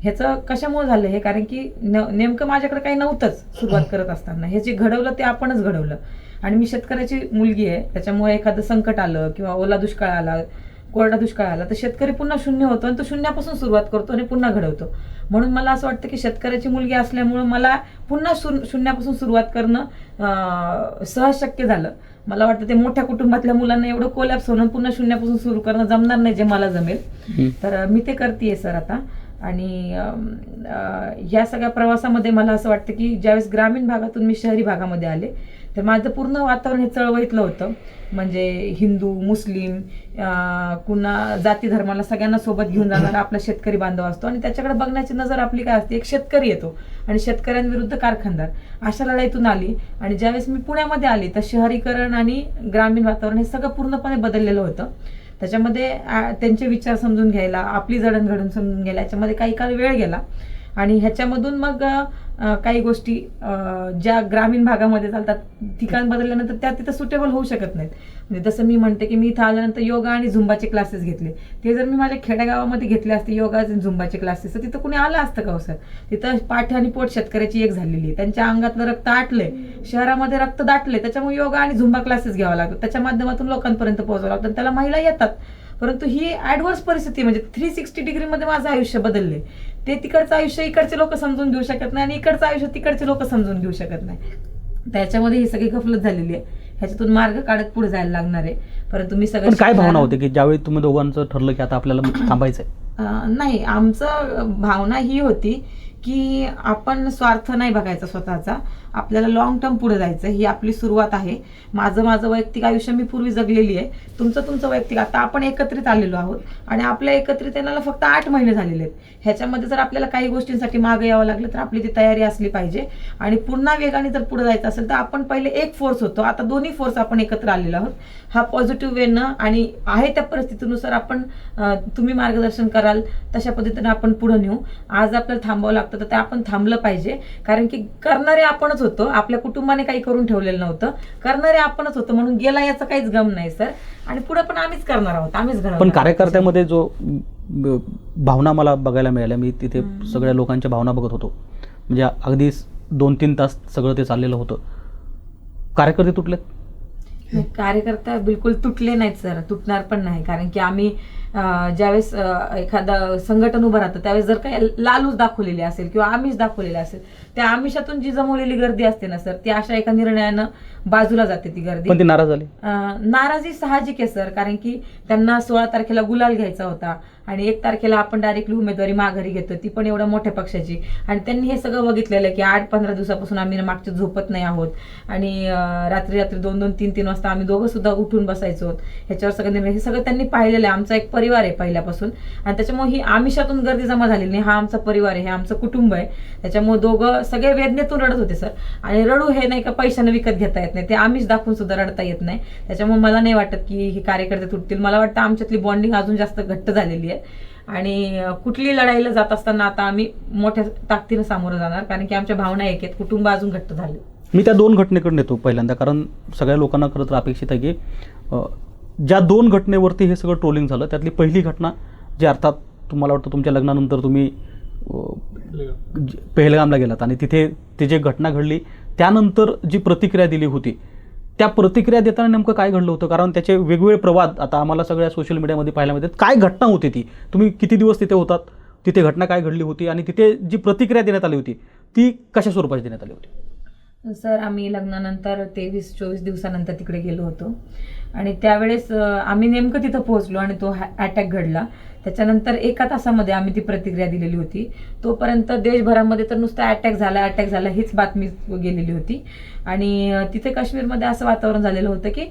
ह्याचं कशामुळे झालं हे, कारण की नेमकं माझ्याकडे काही नव्हतंच सुरुवात करत असताना. हे जे घडवलं ते आपणच घडवलं आणि मी शेतकऱ्याची मुलगी आहे, त्याच्यामुळे एखादं संकट आलं किंवा ओला दुष्काळ आला, कोरडा दुष्काळ आला, तर शेतकरी पुन्हा शून्य होतो आणि तो शून्यापासून सुरुवात करतो आणि पुन्हा घडवतो. म्हणून मला असं वाटतं की शेतकऱ्याची मुलगी असल्यामुळं मला पुन्हा शून्यापासून सुरुवात करणं सहज शक्य झालं. मला वाटतं ते मोठ्या कुटुंबातल्या मुलांना एवढं कोलॅप्स होणं, पुन्हा शून्यापासून सुरू करणं जमणार नाही, जे मला जमेल. तर मी ते करतेय सर आता. आणि ह्या सगळ्या प्रवासामध्ये मला असं वाटतं की ज्यावेळेस ग्रामीण भागातून मी शहरी भागामध्ये आले, तर माझं पूर्ण वातावरण हे चळवळीतलं होतं. म्हणजे हिंदू, मुस्लिम, कुणा जाती धर्माला सगळ्यांना सोबत घेऊन जाणारा आपला शेतकरी बांधव असतो आणि त्याच्याकडे बघण्याची नजर आपली काय असते, एक शेतकरी येतो आणि शेतकऱ्यांविरुद्ध कारखानदार, अशा लढाईतून आली. आणि ज्यावेळेस मी पुण्यामध्ये आली तर शहरीकरण आणि ग्रामीण वातावरण हे सगळं पूर्णपणे बदललेलं होतं. त्याच्यामध्ये त्यांचे विचार समजून घ्यायला, आपली जडणघडण समजून घ्यायला याच्यामध्ये काही काळ वेळ गेला. आणि ह्याच्यामधून मग काही गोष्टी ज्या ग्रामीण भागामध्ये चालतात, ठिकाण बदलल्यानंतर त्या तिथं सुटेबल होऊ शकत नाहीत. म्हणजे जसं मी म्हणते की मी इथं आल्यानंतर योगा आणि झुंबाचे क्लासेस घेतले, ते जर मी माझ्या खेडेगावामध्ये घेतले असते योगा आणि झुंबाचे क्लासेस, तर तिथं कुणी आलं असतं का हो सर? तिथं पाठ आणि पोट शेतकऱ्याची एक झालेली आहे, त्यांच्या अंगातलं रक्त आटलंय, शहरामध्ये रक्त दाटले, त्याच्यामुळे योगा आणि झुंबा क्लासेस घ्यावा लागतो, त्याच्या माध्यमातून लोकांपर्यंत पोहोचावं लागतं. त्याला महिला येतात, परंतु ही ऍडव्हर्स परिस्थिती, म्हणजे 360 डिग्रीमध्ये माझं आयुष्य बदलले. ते तिकडचं आयुष्य इकडचे लोक समजून घेऊ शकत नाही आणि इकडचं आयुष्य तिकडचे लोक समजून घेऊ शकत नाही. त्याच्यामध्ये ही सगळी गफलत झालेली आहे. ह्याच्यातून मार्ग काढत पुढे जायला लागणार आहे. परंतु मी सगळं काय भावना होते की ज्यावेळी तुम्ही दोघांचं ठरलं की आता आपल्याला थांबायचंय? नाही, आमचं भावना ही होती की आपण स्वार्थ नाही बघायचा स्वतःचा, आपल्याला लॉंग टर्म पुढे जायचं, ही आपली सुरुवात आहे. माझं वैयक्तिक आयुष्य मी पूर्वी जगलेली आहे, तुमचं वैयक्तिक. आता आपण एकत्रित आलेलो आहोत आणि आपल्या एकत्रित येण्याला फक्त 8 महिने झालेले आहेत. ह्याच्यामध्ये जर आपल्याला काही गोष्टींसाठी मागे यावं लागलं तर आपली ती तयारी असली पाहिजे. आणि पुन्हा वेगाने जर पुढे जायचं असेल तर आपण पहिले एक फोर्स होतो, आता दोन्ही फोर्स आपण एकत्र आलेलो आहोत. हा पॉझिटिव्ह वेनं आणि आहे त्या परिस्थितीनुसार आपण तुम्ही मार्गदर्शन कराल तशा पद्धतीने आपण पुढे नेऊ. आज आपल्याला थांबावं लागतं तर ते आपण थांबलं पाहिजे, कारण की करणारे आपणच होतो. होतो, आपल्या कुटुंबाने काही करून ठेवलेलं नव्हतं, करणारे आपणच होतो, म्हणून गेला याचा काहीच गम नाही सर. आणि पुढे पण आम्हीच करणार आहोत, आम्हीच घडवणार पण आहोत. कार्यकर्त्यामध्ये जो भावना मला बघायला मिळाल्या, मी तिथे सगळ्या लोकांच्या भावना बघत होतो, म्हणजे अगदी 2-3 तास सगळं ते चाललेलं होतं. कार्यकर्ते तुटलेत? कार्यकर्ता बिलकुल तुटले नाहीत सर, तुटणार पण नाही. कारण की आम्ही ज्यावेळेस एखादा संघटन उभं राहतं त्यावेळेस जर काही लालूच दाखवलेली असेल किंवा आमिष दाखवलेले असेल, त्या आमिषातून जी जमवलेली गर्दी असते ना सर, ती अशा एका निर्णयानं बाजूला जाते ती गर्दी. पण ते नाराज झाले? नाराजी साहजिक आहे सर, कारण की त्यांना 16 तारखेला गुलाल घ्यायचा होता आणि 1 तारखेला आपण डायरेक्टली उमेदवारी माघारी घेतो, ती पण एवढ्या मोठ्या पक्षाची. आणि त्यांनी हे सगळं बघितलेलं की 8-15 दिवसापासून आम्ही मागच्या झोपत नाही आहोत आणि रात्री 2-2, 3-3 वाजता आम्ही दोघं सुद्धा उठून बसायचो. ह्याच्यावर सगळं निर्णय, हे सगळं त्यांनी पाहिलेलं आहे. आमचा एक परिवार आहे पहिल्यापासून, आणि त्याच्यामुळे ही आमिषातून गर्दी जमा झालेली नाही. हा आमचा परिवार आहे, हे आमचं कुटुंब आहे. त्याच्यामुळे दोघं सगळे वेदनेतून रडत होते सर. आणि रडू हे नाही का पैशाने विकत घेता येत नाही, ते आमिष दाखवून सुद्धा रडता येत नाही. त्याच्यामुळे मला नाही वाटत की हे कार्यकर्ते तुटतील. मला वाटतं आमच्यातली बॉन्डिंग अजून जास्त घट्ट झालेली आहे आणि कुठली लढाईला जात असताना आता आम्ही मोठ्या ताकदीनं सामोरं जाणार, कारण की आमच्या भावना एक आहेत, कुटुंब अजून घट्ट झाले. मी त्या 2 घटनेकडे नेतो पहिल्यांदा, कारण सगळ्या लोकांना खरं तर अपेक्षित आहे की ज्या 2 घटनेवरती हे सगळं ट्रोलिंग झालं, त्यातली पहिली घटना जी अर्थात तुम्हाला वाटतं तुमच्या लग्नानंतर तुम्ही पहलगामला गेलात आणि तिथे ती जी घटना घडली त्यानंतर जी प्रतिक्रिया दिली होती, त्या प्रतिक्रिया देताना नेमकं काय घडलं होतं? कारण त्याचे वेगवेगळे प्रवाद आता आम्हाला सगळ्या सोशल मीडियामध्ये पाहायला मिळतात. काय घटना होती ती? तुम्ही किती दिवस तिथे होतात? तिथे घटना काय घडली होती आणि तिथे जी प्रतिक्रिया देण्यात आली होती ती कशा स्वरूपाची देण्यात आली होती? सर, आम्ही लग्नानंतर 23-24 दिवसानंतर तिकडे गेलो होतो आणि त्यावेळेस आम्ही नेमकं तिथं पोहोचलो आणि तो अटॅक घडला. त्याच्यानंतर 1 तासामध्ये आम्ही ती प्रतिक्रिया दिलेली होती. तोपर्यंत देशभरामध्ये तर नुसता अटॅक झाला हीच बातमी गेलेली होती. आणि तिथे काश्मीरमध्ये असं वातावरण झालेलं होतं की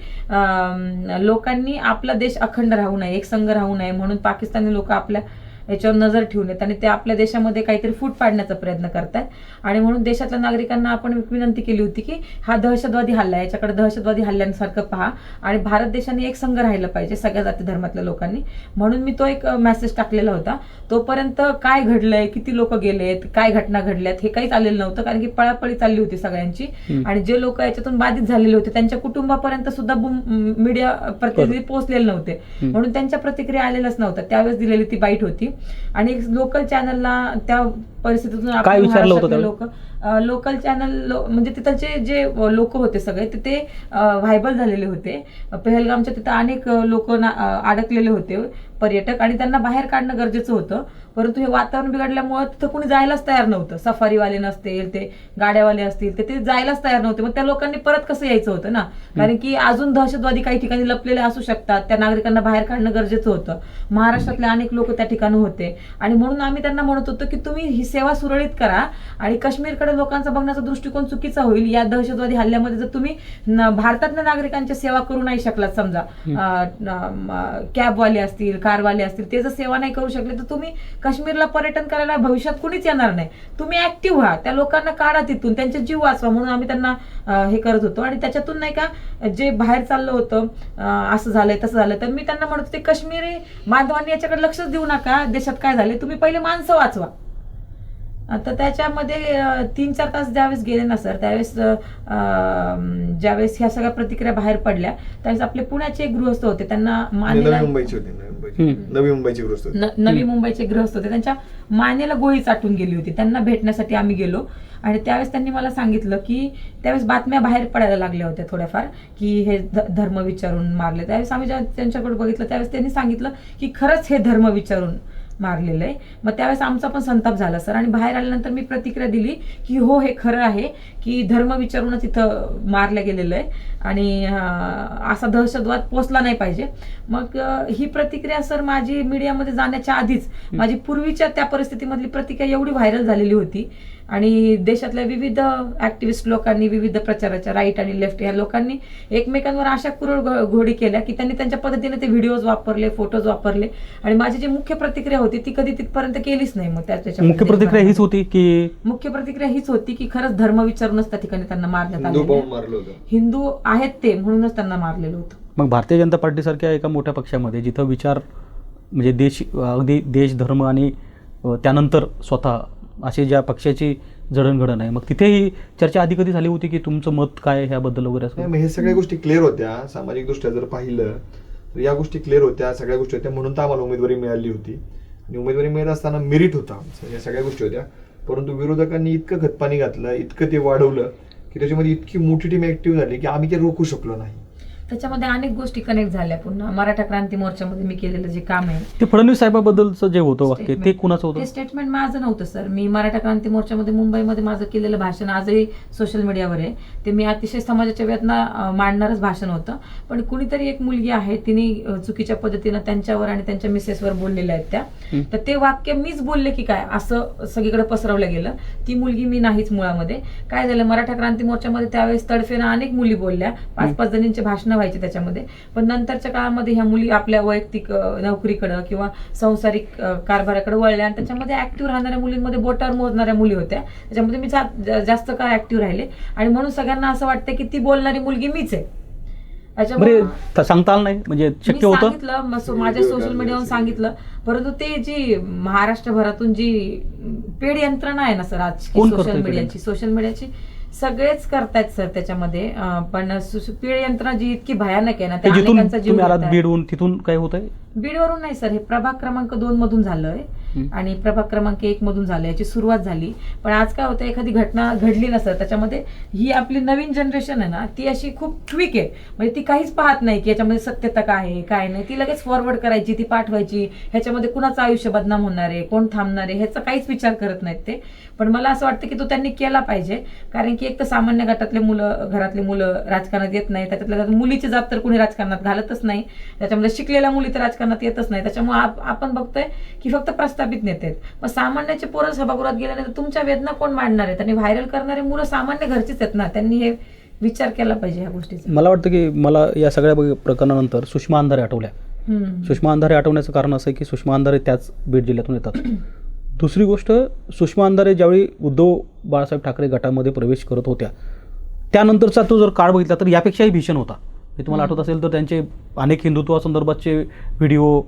लोकांनी आपला देश अखंड राहू नये, एकसंघ राहू नये म्हणून पाकिस्तानी लोक आपल्या याच्यावर नजर ठेवून आहेत आणि ते आपल्या देशामध्ये काहीतरी फूट पाडण्याचा प्रयत्न करतात. आणि म्हणून देशातल्या नागरिकांना आपण विनंती केली होती की हा दहशतवादी हल्ला आहे, याच्याकडे दहशतवादी हल्ल्यांसारखं पहा आणि भारत देशाने एक संघ राहिलं पाहिजे सगळ्या जाती धर्मातल्या लोकांनी. म्हणून मी तो एक मेसेज टाकलेला होता. तोपर्यंत काय घडलंय, किती लोक गेलेत, काय घटना घडल्यात हे काहीच आलेलं नव्हतं, कारण की पळापळी चालली होती सगळ्यांची. आणि जे लोक याच्यातून बाधित झालेले होते त्यांच्या कुटुंबापर्यंत सुद्धा मीडिया प्रतिनिधी पोहोचलेले नव्हते, म्हणून त्यांच्या प्रतिक्रिया आलेल्याच नव्हत्या. त्यावेळेस दिलेली ती बाईट होती. आणि लोकल चॅनलला त्या परिस्थितीतून काय विचारलं होतं लोक लोकल चॅनल म्हणजे तिथलचे जे लोक होते सगळे ते व्हायबल झालेले होते. पहलगामच्या तिथं अनेक लोक अडकलेले होते पर्यटक आणि त्यांना बाहेर काढणं गरजेचं होतं. परंतु हे वातावरण बिघडल्यामुळे तिथं कुणी जायलाच तयार नव्हतं. सफारीवाले नसतील, ते गाड्यावाले असतील, ते जायलाच तयार नव्हते. मग त्या लोकांनी परत कसं यायचं होतं ना, कारण की अजून दहशतवादी काही ठिकाणी लपलेले असू शकतात. त्या नागरिकांना बाहेर काढणं गरजेचं होतं. महाराष्ट्रातले अनेक लोक त्या ठिकाणी होते आणि म्हणून आम्ही त्यांना म्हणत होतो की तुम्ही ही सेवा सुरळीत करा आणि काश्मीरकडे लोकांचा बघण्याचा दृष्टिकोन चुकीचा होईल. या दहशतवादी हल्ल्यामध्ये जर तुम्ही भारतातल्या नागरिकांची सेवा करू नाही शकलात, समजा कॅबवाले असतील, कारवाले असतील, ते जर सेवा नाही करू शकले तर तुम्ही काश्मीरला पर्यटन करायला भविष्यात कुणीच येणार नाही. तुम्ही ऍक्टिव्ह व्हा, त्या लोकांना काढा तिथून, त्यांचे जीव वाचवा म्हणून आम्ही त्यांना हे करत होतो. आणि त्याच्यातून नाही का जे बाहेर चाललं होतं असं झालंय तसं झालं, तर मी त्यांना म्हणत होते काश्मीरी बांधवांनी याच्याकडे लक्षच देऊ नका, देशात काय झाले, तुम्ही पहिले माणसं वाचवा. तर त्याच्यामध्ये 3-4 तास ज्यावेळेस गेले ना सर, त्यावेळेस ज्यावेळेस ह्या सगळ्या प्रतिक्रिया बाहेर पडल्या त्यावेळेस आपले पुण्याचे एक गृहस्थ होते, त्यांना मानेला नवी मुंबईचे गृहस्थ होते. नवी मुंबईचे गृहस्थ होते, त्यांच्या मानेला गोळी चाटून गेली होती. त्यांना भेटण्यासाठी आम्ही गेलो आणि त्यावेळेस त्यांनी मला सांगितलं की त्यावेळेस बातम्या बाहेर पडायला लागल्या होत्या थोड्याफार की हे धर्म विचारून मारले. त्यावेळेस आम्ही जेव्हा त्यांच्याकडे बघितलं त्यावेळेस त्यांनी सांगितलं की खरंच हे धर्म विचारून मारलेलं आहे. मग त्यावेळेस आमचा पण संताप झाला सर. आणि बाहेर आल्यानंतर मी प्रतिक्रिया दिली की हो, हे खरं आहे की धर्म विचारूनच इथं मारलं गेलेलं आहे आणि असा दहशतवाद पोचला नाही पाहिजे. मग ही प्रतिक्रिया सर माझी मीडियामध्ये जाण्याच्या आधीच माझी पूर्वीच्या त्या परिस्थितीमधली प्रतिक्रिया एवढी व्हायरल झालेली होती आणि देशातल्या विविध ऍक्टिव्हिस्ट लोकांनी, विविध प्रचाराच्या राईट आणि लेफ्ट या लोकांनी एकमेकांवर अशा कुरळ घोडी केल्या की त्यांनी त्यांच्या पद्धतीने ते व्हिडिओज वापरले, फोटोज वापरले आणि माझी जी मुख्य प्रतिक्रिया होती ती कधी तिथपर्यंत केलीच नाही. मग त्याच्या मुख्य प्रतिक्रिया हीच होती की की खरंच धर्म विचारूनच त्या ठिकाणी त्यांना मारण्यात आलं, हिंदू आहेत ते म्हणूनच त्यांना मारलेलं होतं. मग भारतीय जनता पार्टीसारख्या एका मोठ्या पक्षामध्ये जिथं विचार म्हणजे अगदी देश, धर्म आणि त्यानंतर स्वतः अशी ज्या पक्षाची जडणघडण आहे, मग तिथे ही चर्चा आधी कधी झाली होती की तुमचं मत काय आहे ह्याबद्दल वगैरे असं? नाही, मग हे सगळ्या गोष्टी क्लिअर होत्या. सामाजिक दृष्ट्या जर पाहिलं तर या गोष्टी क्लिअर होत्या, सगळ्या गोष्टी होत्या, म्हणून तर आम्हाला उमेदवारी मिळाली होती. आणि उमेदवारी मिळत असताना मेरिट होता आमचं, या सगळ्या गोष्टी होत्या. परंतु विरोधकांनी इतकं खतपाणी घातलं, इतकं ते वाढवलं की त्याच्यामध्ये इतकी मोठी टीम ऍक्टिव्ह झाली की आम्ही ते रोखू शकलो नाही. त्याच्यामध्ये अनेक गोष्टी कनेक्ट झाल्या. पुन्हा मराठा क्रांती मोर्चामध्ये मी केलेलं जे काम आहे, ते फडणवीस साहेबाबद्दलचं जे होतं वाक्य ते कुणाचं होतं? ते स्टेटमेंट माझं नव्हतं सर. मी मराठा क्रांती मोर्चामध्ये मुंबईमध्ये माझं केलेलं भाषण आजही सोशल मीडियावर आहे. ते मी अतिशय समाजाच्या वेदना मांडणारच भाषण होतं. पण कुणीतरी एक मुलगी आहे, तिने चुकीच्या पद्धतीनं त्यांच्यावर आणि त्यांच्या मिसेसवर बोललेल्या आहेत त्या. तर ते वाक्य मीच बोलले की काय असं सगळीकडे पसरवलं गेलं. ती मुलगी मी नाहीच मुळामध्ये. काय झालं, मराठा क्रांती मोर्चामध्ये त्यावेळेस तडफेनं अनेक मुली बोलल्या, 5-5 जणींचे भाषणं व्हायचे त्याच्यामध्ये. पण नंतरच्या काळामध्ये ह्या मुली आपल्या वैयक्तिक नोकरीकडं किंवा संसारिक कारभाराकडे वळल्या आणि त्याच्यामध्ये ऍक्टिव्ह राहणाऱ्या मुलींमध्ये बोटावर मोजणाऱ्या मुली होत्या. त्याच्यामध्ये मी जास्त काळ ऍक्टिव्ह राहिले आणि म्हणून सगळ्यांना असं वाटतं की ती बोलणारी मुलगी मीच आहे. बरे सांगता आलं नाही म्हणजे शक्य होतं? सांगितलं, माझ्या सोशल मीडियावर सांगितलं. परंतु ते जी महाराष्ट्रभरातून जी पेड यंत्रणा आहे ना सर आज सोशल मीडियाची सगळेच करतायत सर त्याच्यामध्ये. पण पेड यंत्रणा जी इतकी भयानक आहे ना, त्या अनेकांचा जीव घेत आहे. बीडवरून तिथून काय होतंय? बीडवरून नाही सर, हे प्रभाग क्रमांक 2 मधून झालंय आणि प्रभाग क्रमांक 1 मधून झालं, याची सुरुवात झाली. पण आज काय होतं, एखादी घटना घडली ना सर, त्याच्यामध्ये ही आपली नवीन जनरेशन आहे ना, ती अशी खूप क्विक आहे. म्हणजे ती काहीच पाहत नाही की याच्यामध्ये सत्यता काय आहे काय नाही. ती लगेच फॉरवर्ड करायची, ती पाठवायची. ह्याच्यामध्ये कुणाचं आयुष्य बदनाम होणार आहे, कोण थांबणार आहे, ह्याचा काहीच विचार करत नाहीत ते. पण मला असं वाटतं की तो त्यांनी केला पाहिजे. कारण की एक तर सामान्य गटातले मुलं, घरातले मुलं राजकारणात येत नाही. त्याच्यातल्या मुलीची जात तर कोणी राजकारणात घालतच नाही. त्याच्यामध्ये शिकलेल्या मुली तर राजकारणात येतच नाही. त्याच्यामुळे आपण बघतोय की फक्त प्रस्थापित नेते आहेत. मग सामान्याचे पोरं सभागृहात गेल्यानंतर तुमच्या वेदना कोण मांडणार आहेत? आणि व्हायरल करणारे मुलं सामान्य घरचीच आहेत ना. त्यांनी हे विचार केला पाहिजे ह्या गोष्टीचा. मला वाटतं की मला या सगळ्या प्रकरणानंतर सुषमा अंधारे आठवल्या. सुषमा अंधारे आठवण्याचं कारण असं आहे की सुषमा अंधारे त्याच बीड जिल्ह्यातून येतात. दुसरी गोष्ट, सुषमा अंधारे ज्यावेळी उद्धव बाळासाहेब ठाकरे गटामध्ये प्रवेश करत होत्या त्यानंतरचा तो जर काळ बघितला तर यापेक्षाही भीषण होता. हे तुम्हाला आठवत असेल तर त्यांचे अनेक हिंदुत्वासंदर्भातचे व्हिडिओ,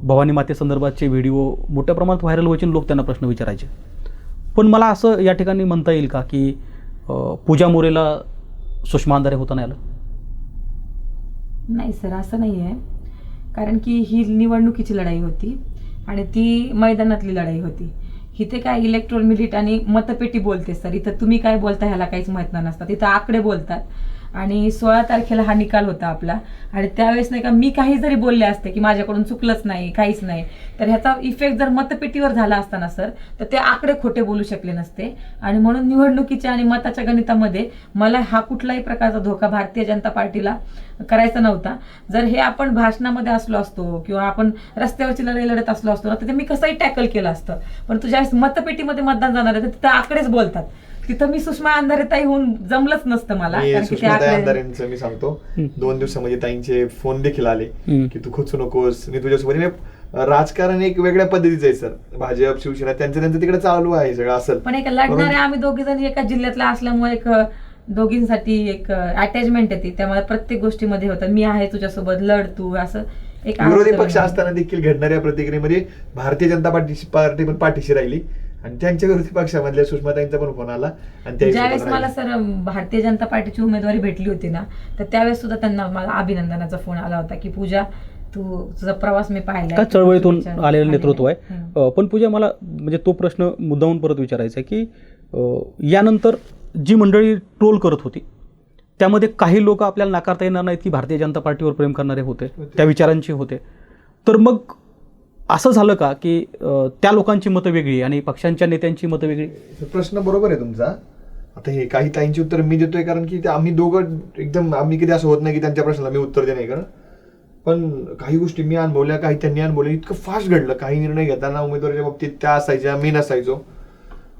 भवानी मातेसंदर्भातचे व्हिडिओ मोठ्या प्रमाणात व्हायरल व्हायचे, लोक त्यांना प्रश्न विचारायचे. पण मला असं या ठिकाणी म्हणता येईल का की पूजा मोरेला सुषमा अंधारे होता नाही आलं? नाही सर, असं नाही आहे. कारण की ही निवडणुकीची लढाई होती आणि ती मैदानातली लढाई होती. इथे काय इलेक्ट्रॉल मिलिट आणि मतपेटी बोलते सर. इथं तुम्ही काय बोलता ह्याला काहीच माहित नसतात. इथं आकडे बोलतात. आणि 16 तारखेला हा निकाल होता आपला. आणि त्यावेळेस नाही का, मी काही जरी बोलले असते की माझ्याकडून चुकलंच नाही, काहीच नाही, तर ह्याचा इफेक्ट जर मतपेटीवर झाला असता ना सर, तर ते आकडे खोटे बोलू शकले नसते. आणि म्हणून निवडणुकीच्या आणि मताच्या गणितामध्ये मला हा कुठलाही प्रकारचा धोका भारतीय जनता पार्टीला करायचा नव्हता. जर हे आपण भाषणामध्ये असलो असतो किंवा आपण रस्त्यावरची लढाई लढत असलो असतो ना, तर ते मी कसंही टॅकल केलं असतं. पण ज्यावेळेस मतपेटीमध्ये मतदान जाणार आहे तर तिथं आकडेच बोलतात. तिथं मी सुषमा अंधारे ताई होऊन जमलंच नसतं मला. सुषमा अंधारेंचं मी सांगतो, 2 दिवसामध्ये ताईंचे फोन देखील आले की तू खुचू नकोस, मी तुझ्यासोबत. राजकारण एक वेगळ्या पद्धतीचं आहे सर. भाजप, शिवसेना त्यांचं तिकडे चालू आहे सगळं असं. पण एक लढणारे आम्ही दोघी जण एका जिल्ह्यातला असल्यामुळे एक दोघींसाठी एक अटॅचमेंट येते. त्यामुळे प्रत्येक गोष्टीमध्ये होतं, मी आहे तुझ्यासोबत, लढ तू, असं एक. विरोधी पक्ष असताना देखील घडणाऱ्या प्रतिक्रियेमध्ये भारतीय जनता पार्टी पण पाठीशी राहिली आणि त्यांच्या विरोधी पक्षामधल्या सुषमाताईंचा पण फोन आला. आणि ज्यावेळेस मला सर भारतीय जनता पार्टीची उमेदवारी भेटली होती ना, तर त्यावेळेस सुद्धा त्यांना मला अभिनंदनाचा फोन आला होता की पूजा, तुझा प्रवास मी पाहिला, चळवळीतून आलेलं नेतृत्व आहे. पण पूजा, मला म्हणजे तो प्रश्न मुद्दामून परत विचारायचा आहे की यानंतर जी मंडळी ट्रोल करत होती त्यामध्ये काही लोक आपल्याला नाकारता येणार नाहीत की भारतीय जनता पार्टीवर प्रेम करणारे होते, त्या विचारांचे होते. तर मग असं झालं का की त्या लोकांची मतं वेगळी आणि पक्षांच्या नेत्यांची मतं वेगळी? प्रश्न बरोबर आहे तुमचा. आता हे काही ताईंची उत्तर मी देतोय कारण की आम्ही दोघं एकदम, आम्ही कधी असं होत नाही की त्यांच्या प्रश्नाला मी उत्तर देणे कारण. पण काही गोष्टी मी अनुभवल्या, काही त्यांनी अनुभवल्या. इतकं फास्ट घडलं. काही निर्णय घेताना उमेदवाराच्या बाबतीत त्या असायच्या, मी नसायचो.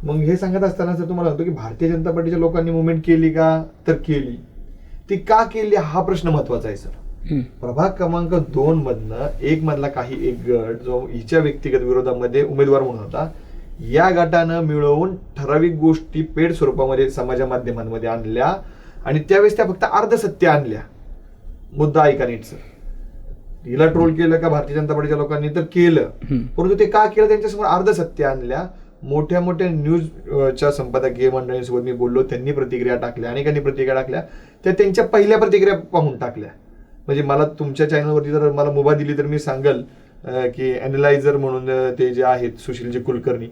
मग हे सांगत असताना सर तुम्हाला सांगतो की भारतीय जनता पार्टीच्या लोकांनी मुवमेंट केली का, तर केली. ती का केली हा प्रश्न महत्वाचा आहे सर. प्रभाग क्रमांक 2 मधनं एक मधला एक गट जो हिच्या व्यक्तिगत विरोधामध्ये उमेदवार म्हणून होता, या गटानं मिळवून ठराविक गोष्टी पेड स्वरूपामध्ये समाज माध्यमांमध्ये आणल्या आणि त्यावेळेस त्या फक्त अर्धसत्य आणल्या. मुद्दा ऐका नीट सर. हिला ट्रोल केलं का भारतीय जनता पार्टीच्या लोकांनी, तर केलं. परंतु ते का केलं, त्यांच्यासमोर अर्धसत्य आणल्या. मोठ्या मोठ्या न्यूजच्या संपादकीय मंडळींसोबत मी बोललो, त्यांनी प्रतिक्रिया टाकल्या, अनेकांनी प्रतिक्रिया टाकल्या, त्या त्यांच्या पहिल्या प्रतिक्रिया पाहून टाकल्या. म्हणजे मला तुमच्या चॅनलवरती जर मला मुभा दिली तर मी सांगल की ॲनालायझर म्हणून ते जे आहेत सुशीलजी कुलकर्णी,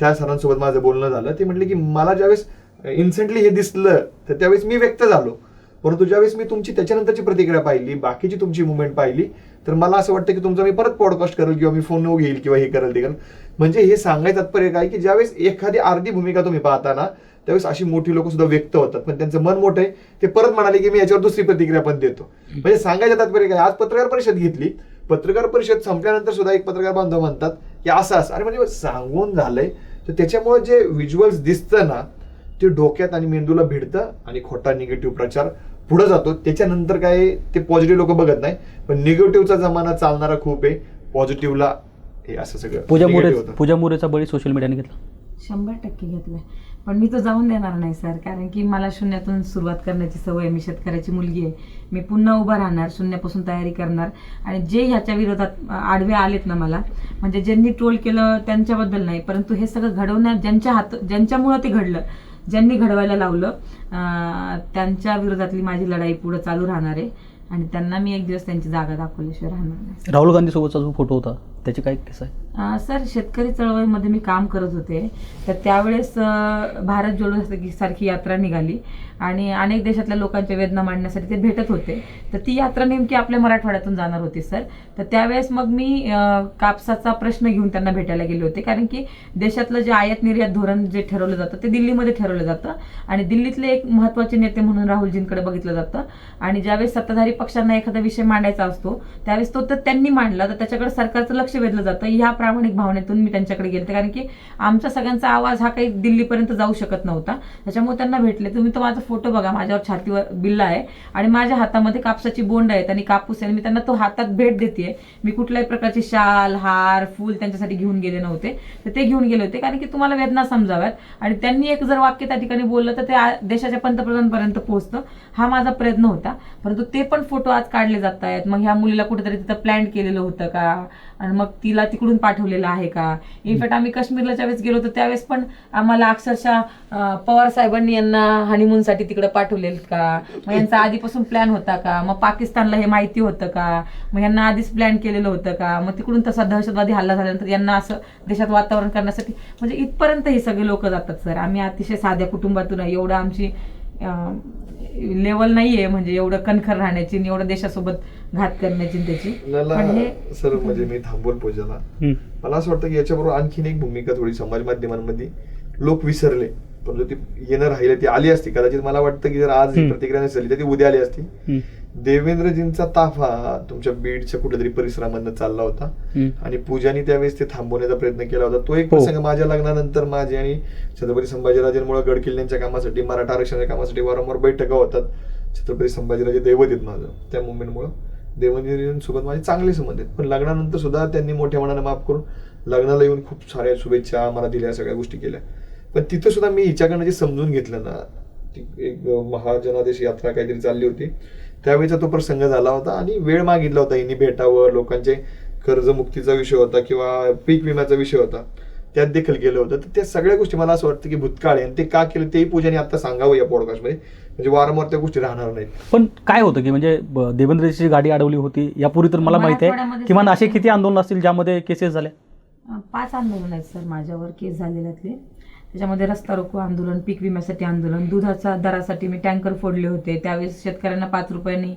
त्या सरांसोबत माझं बोलणं झालं. ते म्हटले की मला ज्यावेळेस इन्स्टंटली हे दिसलं तर त्यावेळेस मी व्यक्त झालो, परंतु ज्यावेळेस मी तुमची त्याच्यानंतरची प्रतिक्रिया पाहिली, बाकीची तुमची मुवमेंट पाहिली, तर मला असं वाटतं की तुमचा मी परत पॉडकास्ट करेल किंवा मी फोन घेईल किंवा हे करेल ते करेल. म्हणजे हे सांगायचं तात्पर्य काय की ज्यावेळेस एखादी अर्धी भूमिका तुम्ही पाहताना त्यावेळेस अशी मोठी लोक सुद्धा व्यक्त होतात, पण त्यांचं मन मोठं आहे, ते परत म्हणाले की मी याच्यावर दुसरी प्रतिक्रिया पण देतो. म्हणजे सांगायचं तात्पर्य काय, आज पत्रकार परिषद घेतली, पत्रकार परिषद संपल्यानंतर सुद्धा एक पत्रकार बांधव म्हणतात की असं असं, अरे म्हणजे सांगून झालंय. तर त्याच्यामुळे जे व्हिज्युअल्स दिसतं ना ते डोक्यात आणि मेंदूला भिडतं आणि खोटा निगेटिव्ह प्रचार पुढे जातो. त्याच्यानंतर काय ते पॉझिटिव्ह लोक बघत नाही, पण निगेटिव्हचा जमाना चालणारा खूप आहे, पॉझिटिव्हला हे असं सगळं पूजा मोरेचा बळी सोशल मीडियाने घेतला. 100% घेतलाय, पण मी तो जाऊन देणार नाही सर, कारण की मला शून्यातून सुरुवात करण्याची सवय, मी शेतकऱ्याची मुलगी आहे, मी पुन्हा उभा राहणार, शून्यापासून तयारी करणार. आणि जे ह्याच्या विरोधात आडवे आलेत ना मला, म्हणजे ज्यांनी ट्रोल केलं त्यांच्याबद्दल नाही, परंतु हे सगळं घडवण्यात ज्यांच्यामुळं ते घडलं, ज्यांनी घडवायला लावलं, त्यांच्या विरोधातली माझी लढाई पुढे चालू राहणार आहे आणि त्यांना मी एक दिवस त्यांची जागा दाखवल्याशिवाय राहणार नाही. राहुल गांधी सोबतचा जो फोटो होता त्याची काय किस्सा आहे? सर, शेतकरी चळवळीमध्ये मी काम करत होते, तर त्यावेळेस भारत जोडो सारखी यात्रा निघाली आणि अनेक देशातल्या लोकांच्या वेदना मांडण्यासाठी ते भेटत होते. तर ती यात्रा नेमकी आपल्या मराठवाड्यातून जाणार होती सर. तर त्यावेळेस मग मी कापसाचा प्रश्न घेऊन त्यांना भेटायला गेले होते, कारण की देशातलं जे आयात निर्यात धोरण जे ठरवलं जातं ते दिल्लीमध्ये ठरवलं जातं आणि दिल्लीतले एक महत्त्वाचे नेते म्हणून राहुलजींकडे बघितलं जातं. आणि ज्यावेळेस सत्ताधारी पक्षांना एखादा विषय मांडायचा असतो त्यावेळेस तो तर त्यांनी मांडला तर त्याच्याकडे सरकारचं लक्ष वेधलं जातं. ह्या प्रामाणिक भावनेतून मी त्यांच्याकडे गेले, कारण की आमचा सगळ्यांचा आवाज हा काही दिल्लीपर्यंत जाऊ शकत नव्हता. त्याच्यामुळे त्यांना भेटले. तुम्ही तो माझा फोटो बघा, माझ्यावर छातीवर बिल्ला आहे आणि माझ्या हातामध्ये कापसाची बोंड आहेत आणि कापूस आहे. मी त्यांना तो हातात भेट देते. मी कुठल्याही प्रकारची शाल, हार, फूल त्यांच्यासाठी घेऊन गेले नव्हते, तर ते घेऊन गेले होते कारण की तुम्हाला वेदना समजाव्यात. आणि त्यांनी एक जर वाक्य त्या ठिकाणी बोललं तर ते देशाच्या पंतप्रधानांपर्यंत पोहोचतं, हा माझा प्रयत्न होता. परंतु ते पण फोटो आज काढले जात आहेत. मग ह्या मुलीला कुठेतरी तिथं प्लॅन केलेलं होतं का, आणि मग तिला तिकडून पाठवलेलं आहे का? इनफॅक्ट आम्ही काश्मीरला ज्यावेळेस गेलो होतो त्यावेळेस पण आम्हाला अक्षरशः पवार साहेबांनी यांना हनीमूनसाठी तिकडे पाठवलेलं का? मग यांचा आधीपासून प्लॅन होता का? मग पाकिस्तानला हे माहिती होतं का? मग यांना आधीच प्लॅन केलेलं होतं का? मग तिकडून तसा दहशतवादी हल्ला झाल्यानंतर यांना असं देशात वातावरण करण्यासाठी, म्हणजे इथपर्यंत हे सगळे लोक जातात सर. आम्ही अतिशय साध्या कुटुंबातून आहे, एवढं आमची लेवल नाहीये म्हणजे एवढं कणखर राहण्याची, एवढं देशासोबत घात करण्याची त्याची. सर म्हणजे मी थांबवून पूजाला, मला असं वाटतं की याच्याबरोबर आणखीन एक भूमिका थोडी समाज माध्यमांमध्ये लोक विसरले, पण ती येणं राहिले ती आली असती कदाचित. मला वाटतं की जर आज ही प्रतिक्रिया नसली तर ती उद्या आली असती. देवेंद्रजींचा ताफा तुमच्या बीडच्या कुठेतरी परिसरामधनं चालला होता आणि पूजानी त्यावेळेस ते थांबवण्याचा प्रयत्न केला होता. तो एक प्रसंग माझ्या लग्नानंतर माझी आणि छत्रपती संभाजीराजेंमुळे गडकिल्ल्यांच्या कामासाठी, मराठा आरक्षणाच्या कामासाठी वारंवार बैठका होतात. छत्रपती संभाजीराजे दैवत आहेत माझं, त्या मुवमेंटमुळे देवेंद्रजींसोबत माझे चांगले संबंध आहेत. पण लग्नानंतर सुद्धा त्यांनी मोठ्या मनाने माफ करून लग्नाला येऊन खूप साऱ्या शुभेच्छा मला दिल्या, सगळ्या गोष्टी केल्या. पण तिथं सुद्धा मी हिच्याकडनं जे समजून घेतलं ना, एक महाजनादेश यात्रा काहीतरी चालली होती, त्यावेळेचा तो प्रसंग झाला होता आणि वेळ मागितला होता यांनी भेटावं. लोकांचे कर्जमुक्तीचा विषय होता किंवा पीक विम्याचा विषय होता, त्यात देखील गेलं होतं. तर त्या सगळ्या गोष्टी मला असं वाटतं की भूतकाळ आहे आणि ते का केलं तेही पूजाने आता सांगावं या पॉडकास्टमध्ये, म्हणजे वारंवार त्या गोष्टी राहणार नाहीत. पण काय होतं की म्हणजे देवेंद्रची गाडी अडवली होती यापूर्वी, तर मला माहिती आहे किमान असे किती आंदोलन असतील ज्यामध्ये केसेस झाल्या? 5 आंदोलन आहेत सर माझ्यावर केस झालेल्यातले. त्याच्यामध्ये रस्ता रोको आंदोलन, पीक विम्यासाठी आंदोलन, दुधाचा दरासाठी मी टँकर फोडले होते. त्यावेळेस शेतकऱ्यांना 5 रुपयांनी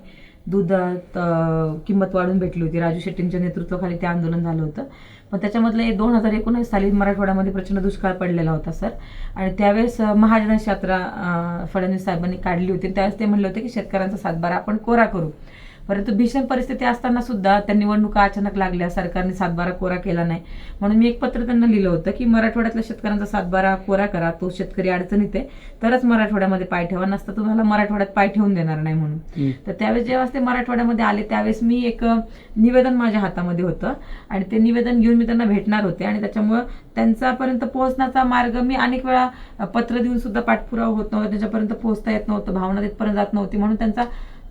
दुधात किंमत वाढून भेटली होती. राजू शेट्टींच्या नेतृत्वाखाली ते आंदोलन झालं होतं. पण त्याच्यामधलं 2019 साली मराठवाड्यामध्ये प्रचंड दुष्काळ पडलेला होता सर. आणि त्यावेळेस महाजनादेश यात्रा फडणवीस साहेबांनी काढली होती. त्यावेळेस ते म्हणले होते की शेतकऱ्यांचा सातबारा आपण कोरा करू. परंतु भीषण परिस्थिती असताना सुद्धा त्या निवडणुका अचानक लागल्या, सरकारने सातबारा कोरा केला नाही. म्हणून मी एक पत्र त्यांना लिहिलं होतं की मराठवाड्यातल्या शेतकऱ्यांचा सातबारा कोरा करा, तो शेतकरी अडचणीत आहे तरच मराठवाड्यामध्ये पाय ठेवा, नसता तुम्हाला मराठवाड्यात पाय ठेवून देणार नाही म्हणून. तर त्यावेळेस जेव्हा ते मराठवाड्यामध्ये आले त्यावेळेस मी एक निवेदन माझ्या हातामध्ये होतं आणि ते निवेदन घेऊन मी त्यांना भेटणार होते आणि त्याच्यामुळं त्यांच्यापर्यंत पोहोचण्याचा मार्ग मी अनेक वेळा पत्र देऊन सुद्धा पाठपुरावा होत नव्हता, त्याच्यापर्यंत पोहोचता येत नव्हतं, भावना तिथपर्यंत जात नव्हती. म्हणून त्यांचा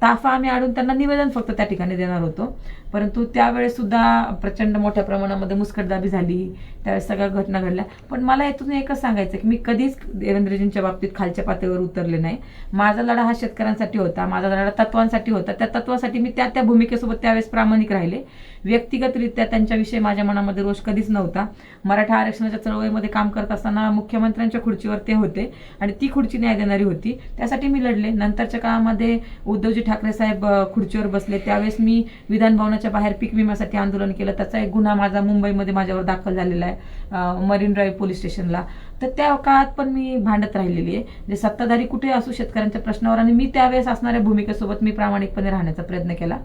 ताफा आम्ही आणून त्यांना निवेदन फक्त त्या ठिकाणी देणार होतो. परंतु त्यावेळेस सुद्धा प्रचंड मोठ्या प्रमाणामध्ये मुस्कटदाबी झाली, त्यावेळेस सगळ्या घटना घडल्या. पण मला यातून एकच सांगायचं की मी कधीच देवेंद्रजींच्या बाबतीत खालच्या पातळीवर उतरले नाही. माझा लढा हा शेतकऱ्यांसाठी होता, माझा लढा तत्वांसाठी होता. त्या तत्वासाठी मी त्या भूमिकेसोबत त्यावेळेस प्रामाणिक राहिले. व्यक्तिगतरित्या त्यांच्याविषयी माझ्या मनामध्ये रोष कधीच नव्हता. मराठा आरक्षणाच्या चळवळीमध्ये काम करत असताना मुख्यमंत्र्यांच्या खुर्चीवर ते होते आणि ती खुर्ची न्याय देणारी होती, त्यासाठी मी लढले. नंतरच्या काळामध्ये उद्धवजी ठाकरे साहेब खुर्चीवर बसले, त्यावेळेस मी विधान भवनाच्या बाहेर पीक विम्यासाठी आंदोलन केलं. त्याचा एक गुन्हा माझा मुंबईमध्ये माझ्यावर दाखल झालेला आहे मरीन ड्राईव्ह पोलीस स्टेशनला. तर त्या काळात पण मी भांडत राहिलेली आहे. जे सत्ताधारी कुठे असू शेतकऱ्यांच्या प्रश्नावर, आणि मी त्यावेळेस असणाऱ्या भूमिकेसोबत मी प्रामाणिकपणे राहण्याचा प्रयत्न केला.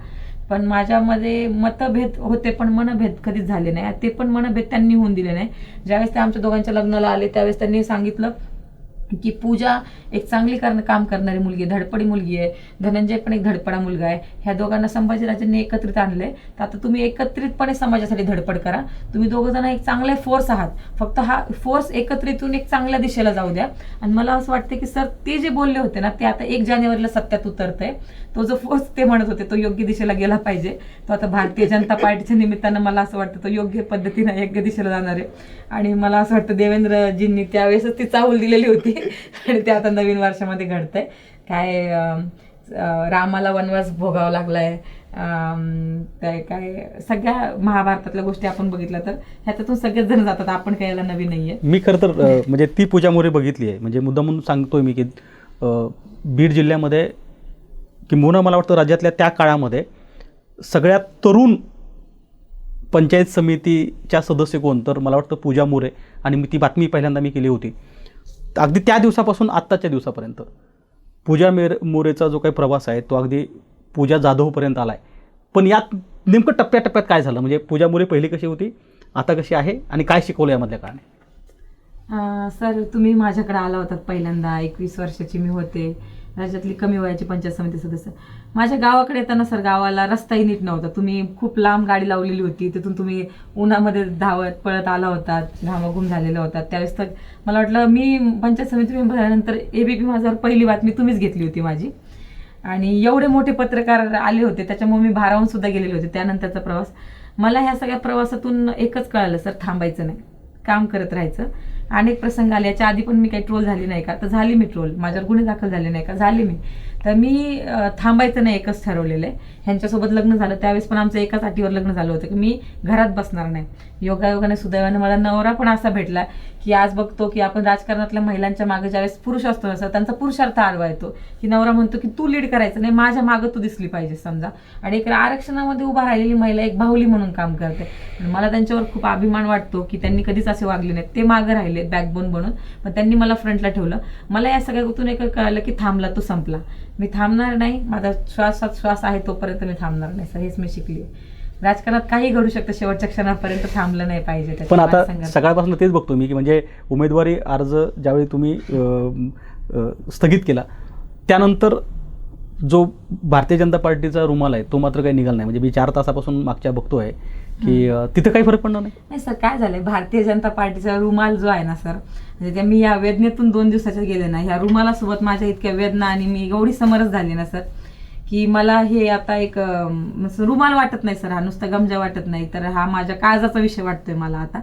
पण माझ्यामध्ये मतभेद होते पण मनभेद कधीच झाले नाही. ते पण मनभेद त्यांनी होऊन दिले नाही. ज्यावेळेस ते आमच्या दोघांच्या लग्नाला आले त्यावेळेस त्यांनी सांगितलं की पूजा एक चांगली काम करणारी मुलगी आहे, धडपडी मुलगी आहे, धनंजय पण एक धडपडा मुलगा आहे. ह्या दोघांना संभाजीराजांनी एकत्रित आणले, तर आता तुम्ही एकत्रितपणे समाजासाठी धडपड करा. तुम्ही दोघं जण एक चांगले फोर्स आहात, फक्त हा फोर्स एकत्रित होऊन एक चांगल्या दिशेला जाऊ द्या. आणि मला असं वाटतं की सर ते जे बोलले होते ना ते आता 1 जानेवारीला सत्यात उतरतंय. तो जो फोर्स ते म्हणत होते तो योग्य दिशेला गेला पाहिजे. तो आता भारतीय जनता पार्टीच्या निमित्तानं मला असं वाटतं तो योग्य पद्धतीनं योग्य दिशेला जाणार आहे. आणि मला असं वाटतं देवेंद्रजींनी त्यावेळेसच ती चाहूल दिलेली होती आणि ते आता नवीन वर्षामध्ये घडतंय. काय रामाला वनवास भोगावा लागलाय, काय सगळ्या महाभारतातल्या गोष्टी आपण बघितल्या तर ह्याच्यातून सगळेच जण जातात. आपण काय याला नवीन नाहीये. मी खरं तर म्हणजे ती पूजा मोरे बघितली आहे. म्हणजे मुद्दा म्हणून सांगतोय मी की बीड जिल्ह्यामध्ये किंबहुना मला वाटतं राज्यातल्या त्या काळामध्ये सगळ्यात तरुण पंचायत समितीच्या सदस्य कोण, तर मला वाटतं पूजा मोरे. आणि मी ती बातमी पहिल्यांदा मी केली होती. अगदी त्या दिवसापासून आत्ताच्या दिवसापर्यंत पूजा मोरेचा जो काही प्रवास आहे तो अगदी पूजा जाधवपर्यंत आला आहे. पण यात नेमकं टप्प्याटप्प्यात काय झालं, म्हणजे पूजा मोरे पहिली कशी होती, आता कशी आहे, आणि काय शिकवलं यामधल्या काळाने? सर तुम्ही माझ्याकडे आला होतात पहिल्यांदा, 21 वर्षाची मी होते, राज्यातली कमी वयाची पंचायत समिती सदस्य. माझ्या गावाकडे येताना सर गावाला रस्ताही नीट नव्हता. तुम्ही खूप लांब गाडी लावलेली होती, तिथून तुम्ही उन्हामध्ये धावत पळत आला होता, घामाघूम झालेला होता. त्यावेळेस तर मला वाटलं मी पंचायत समिती मेंबर झाल्यानंतर ABP माझ्यावर पहिली बातमी तुम्हीच घेतली होती माझी. आणि एवढे मोठे पत्रकार आले होते त्याच्यामुळे मी भारावून सुद्धा गेलेले होते. त्यानंतरचा प्रवास मला ह्या सगळ्या प्रवासातून एकच कळालं सर, थांबायचं नाही, काम करत राहायचं. अनेक प्रसंग आले, याच्या आधी पण मी काही ट्रोल झाली नाही का, तर झाली मी ट्रोल, माझ्यावर गुन्हे दाखल झाले नाही का, झाले मी. तर मी थांबायचं नाही एकच ठरवलेलं आहे. ह्यांच्यासोबत लग्न झालं त्यावेळेस पण आमचं एकाच अटीवर लग्न झालं होतं की मी घरात बसणार नाही. योगायोगाने सुदैवाने मला नवरा पण असा भेटला की आज बघतो की आपण राजकारणातल्या महिलांच्या मागे ज्यावेळेस पुरुष असतो ना सर, त्यांचा पुरुषार्थ आडवा येतो की नवरा म्हणतो की तू लीड करायचं नाही, माझ्या मागं तू दिसली पाहिजे समजा. आणि एक आरक्षणामध्ये उभा राहिलेली महिला एक बाहुली म्हणून काम करते. मला त्यांच्यावर खूप अभिमान वाटतो की त्यांनी कधीच असे वागले नाहीत. ते मागं राहिले बॅकबोन बनून, पण त्यांनी मला फ्रंटला ठेवलं. मला या सगळ्या गोष्टीतून एक कळलं की थांबला तो संपला, मी थांबणार नाही. माझा श्वासात श्वास आहे तोपर्यंत मी थांबणार नाही सर, हेच मी शिकली. राजकारणात काही घडू शकतं, शेवटच्या क्षणापर्यंत थांबलं नाही पाहिजे. पण आता सकाळपासून तेच बघतो मी की म्हणजे उमेदवारी अर्ज ज्यावेळी तुम्ही स्थगित केला त्यानंतर जो भारतीय जनता पार्टीचा रुमाल आहे तो मात्र काही निघाला नाही. म्हणजे मी 4 तासापासून मागच्या बघतोय की तिथे काही फरक पडणार नाही सर. काय झालंय, भारतीय जनता पार्टीचा रुमाल जो आहे ना सर, म्हणजे त्या मी या वेदनेतून 2 दिवसाच्या गेले ना, ह्या रुमालासोबत माझ्या इतक्या वेदना आणि मी एवढी समरस झाली ना सर की मला हे आता एक रुमाल वाटत नाही सर, हा नुसता गमजा वाटत नाही, तर हा माझ्या काळजाचा विषय वाटतोय मला आता.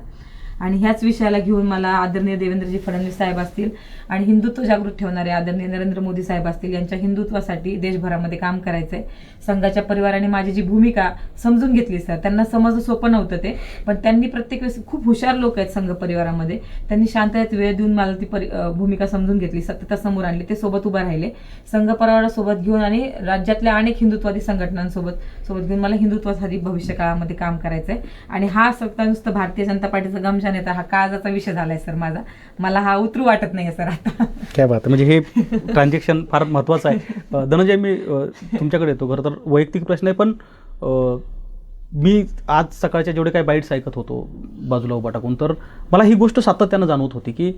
आणि ह्याच विषयाला घेऊन मला आदरणीय देवेंद्रजी फडणवीस साहेब असतील आणि हिंदुत्व जागृत ठेवणारे आदरणीय नरेंद्र मोदी साहेब असतील यांच्या हिंदुत्वासाठी देशभरामध्ये काम करायचंय. संघाच्या परिवाराने माझी जी भूमिका समजून घेतली सर, त्यांना समजणं सोपं नव्हतं ते, पण त्यांनी प्रत्येक वेळेस खूप हुशार लोक आहेत संघ परिवारामध्ये, त्यांनी शांततेत वेळ देऊन मला ती भूमिका समजून घेतली, सत्यता समोर आणली, ते सोबत उभा राहिले. संघ परिवारासोबत घेऊन आणि राज्यातल्या अनेक हिंदुत्वादी संघटनांसोबत घेऊन मला हिंदुत्वासाठी भविष्य काळामध्ये काम करायचंय. आणि हा सत्ता नुसतं भारतीय जनता पार्टीचा गमछा नेता हा काळजाचा विषय झालाय सर माझा, मला हा उतरू वाटत नाहीये सर आता. काय बात, म्हणजे हे ट्रान्झॅक्शन फार महत्त्वाचं आहे. धनंजय, मी तुमच्याकडे येतो. खरं तर वैयक्तिक प्रश्न आहे, पण मी आज सकाळच्या जेवढे काही बाईट्स ऐकत होतो बाजूला उभा टाकून, तर मला ही गोष्ट सातत्यानं जाणवत होती की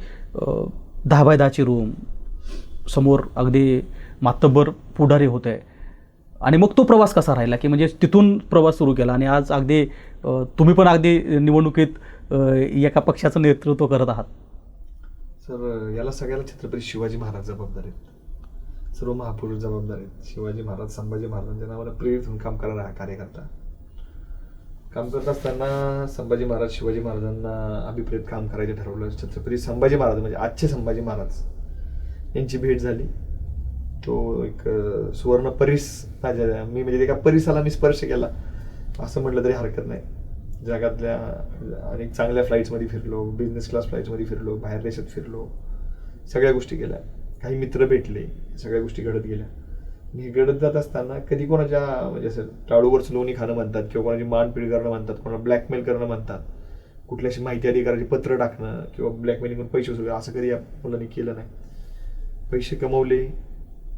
10x10ची रूम, समोर अगदी मातब्बर पुढारी होते, आणि मग तो प्रवास कसा राहिला की म्हणजे तिथून प्रवास सुरू केला आणि आज अगदी तुम्ही पण अगदी निवडणुकीत एका पक्षाचं नेतृत्व करत आहात. सर याला सगळ्याला छत्रपती शिवाजी महाराज जबाबदार आहेत. सर्व महापुरुष जबाबदार आहेत. शिवाजी महाराज, संभाजी महाराजांच्या नावानं प्रेरित होऊन काम करणारा हा कार्यकर्ता. काम करत असताना संभाजी महाराज, शिवाजी महाराजांना अभिप्रेत काम करायचं ठरवलं. छत्रपती संभाजी महाराज म्हणजे आजचे संभाजी महाराज यांची भेट झाली. तो एक सुवर्ण परीस माझ्या, मी म्हणजे एका परिसाला मी स्पर्श केला असं म्हटलं तरी हरकत नाही. जगातल्या अनेक चांगल्या फ्लाईट्समध्ये फिरलो, बिझनेस क्लास फ्लाईट्समध्ये फिरलो, बाहेर देशात फिरलो, सगळ्या गोष्टी केल्या. काही मित्र भेटले, सगळ्या गोष्टी घडत गेल्या. मी घडत जात असताना कधी कोणाच्या म्हणजे असं टाळूवरच लोणी खाणं म्हणतात किंवा कोणाची मानपीड करणं म्हणतात, कोणाला ब्लॅकमेल करणं म्हणतात, कुठल्याशी माहिती अधिकाराची पत्र टाकणं किंवा ब्लॅकमेलिंग करून पैसे वसूल असं कधी या मुलांनी केलं नाही. पैसे कमवले,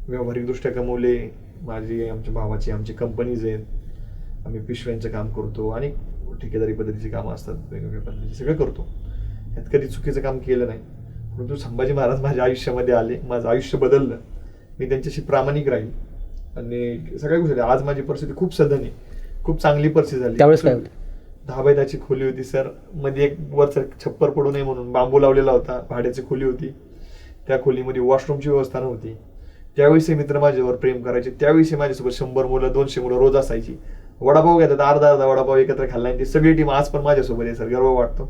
व्यावहारिकदृष्ट्या कमवले. माझी, आमच्या भावाची, आमची कंपनीज आहेत, आम्ही पिशव्यांचं काम करतो आणि ठेकेदारी पद्धतीची कामं असतात, वेगवेगळ्या पद्धतीचे सगळं करतो. यात कधी चुकीचं काम केलं नाही. परंतु संभाजी महाराज माझ्या आयुष्यामध्ये आले, माझं आयुष्य बदललं. मी त्यांच्याशी प्रामाणिक राहील आणि सगळ्या गोष्टी. आज माझी परिस्थिती खूप सधन आहे, खूप चांगली परिस्थिती झाली. त्यावेळेस काय होतं? 10 बाय 10ची खोली होती सर. मध्ये एक वरचं छप्पर पडू नये म्हणून बांबू लावलेला होता. भाड्याची खोली होती. त्या खोलीमध्ये वॉशरूमची व्यवस्था नव्हती. त्यावेळेस मित्र माझ्यावर प्रेम करायचे. त्यावेळेस माझ्यासोबत 100 मुलं, 200 मुलं रोज असायची. वडापाव घेतात, अर्धा वडापाव एकत्र खाल्ला. ती सगळी टीम आज पण माझ्यासोबत आहे सर, गर्व वाटतो.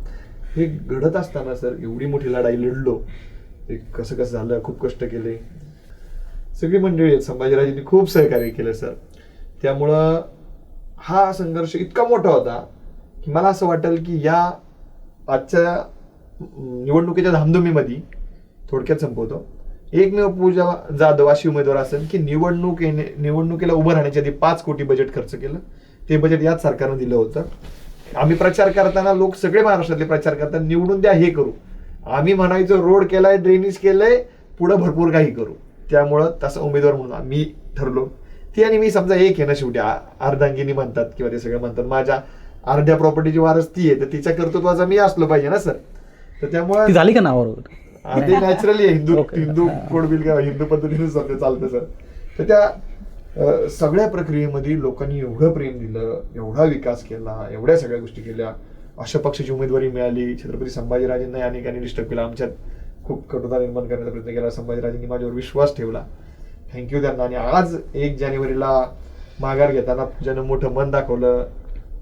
हे घडत असताना सर एवढी मोठी लढाई लढलो. ते कसं कसं झालं, खूप कष्ट केले. सगळी मंडळी आहेत, संभाजीराजांनी खूप सहकार्य केलं सर. त्यामुळं हा संघर्ष इतका मोठा होता की मला असं वाटेल की या आजच्या निवडणुकीच्या धामधुमीमध्ये थोडक्यात संपवतो. एकमेव पूजा जाधव अशी उमेदवार असेल की निवडणुकीला उभं राहण्याच्या आधी 5 कोटी बजेट खर्च केलं. ते बजेट याच सरकारनं दिलं होतं. आम्ही प्रचार करताना लोक सगळे महाराष्ट्रातले प्रचार करतात, निवडून द्या हे करू. आम्ही म्हणायचो रोड केलाय, ड्रेनेज केलंय, पुढं भरपूर काही करू. त्यामुळं तसं उमेदवार म्हणून आम्ही ठरलो. ती आणि मी समजा एक आहे ना शेवटी, अर्धांगिनी म्हणतात किंवा ते सगळं म्हणतात. माझ्या अर्ध्या प्रॉपर्टीची वारस ती आहे, तर तिच्या कर्तृत्वाचा मी असलो पाहिजे ना सर. तर त्यामुळे ती झाली का नावावर? ते नॅचरली आहे. हिंदू कोड बिल किंवा हिंदू पद्धतीनुसार ते चालतं सर. तर त्या सगळ्या प्रक्रियेमध्ये लोकांनी एवढं प्रेम दिलं, एवढा विकास केला, एवढ्या सगळ्या गोष्टी केल्या. अशा पक्षाची उमेदवारी मिळाली. छत्रपती संभाजीराजांना अनेकांनी डिस्टर्ब केला, आमच्यात खूप कटुता निर्माण करण्याचा प्रयत्न केला. संभाजीराजांनी माझ्यावर विश्वास ठेवला, थँक्यू त्यांना. आणि आज 1 जानेवारीला माघार घेताना पूजानं मोठं मन दाखवलं,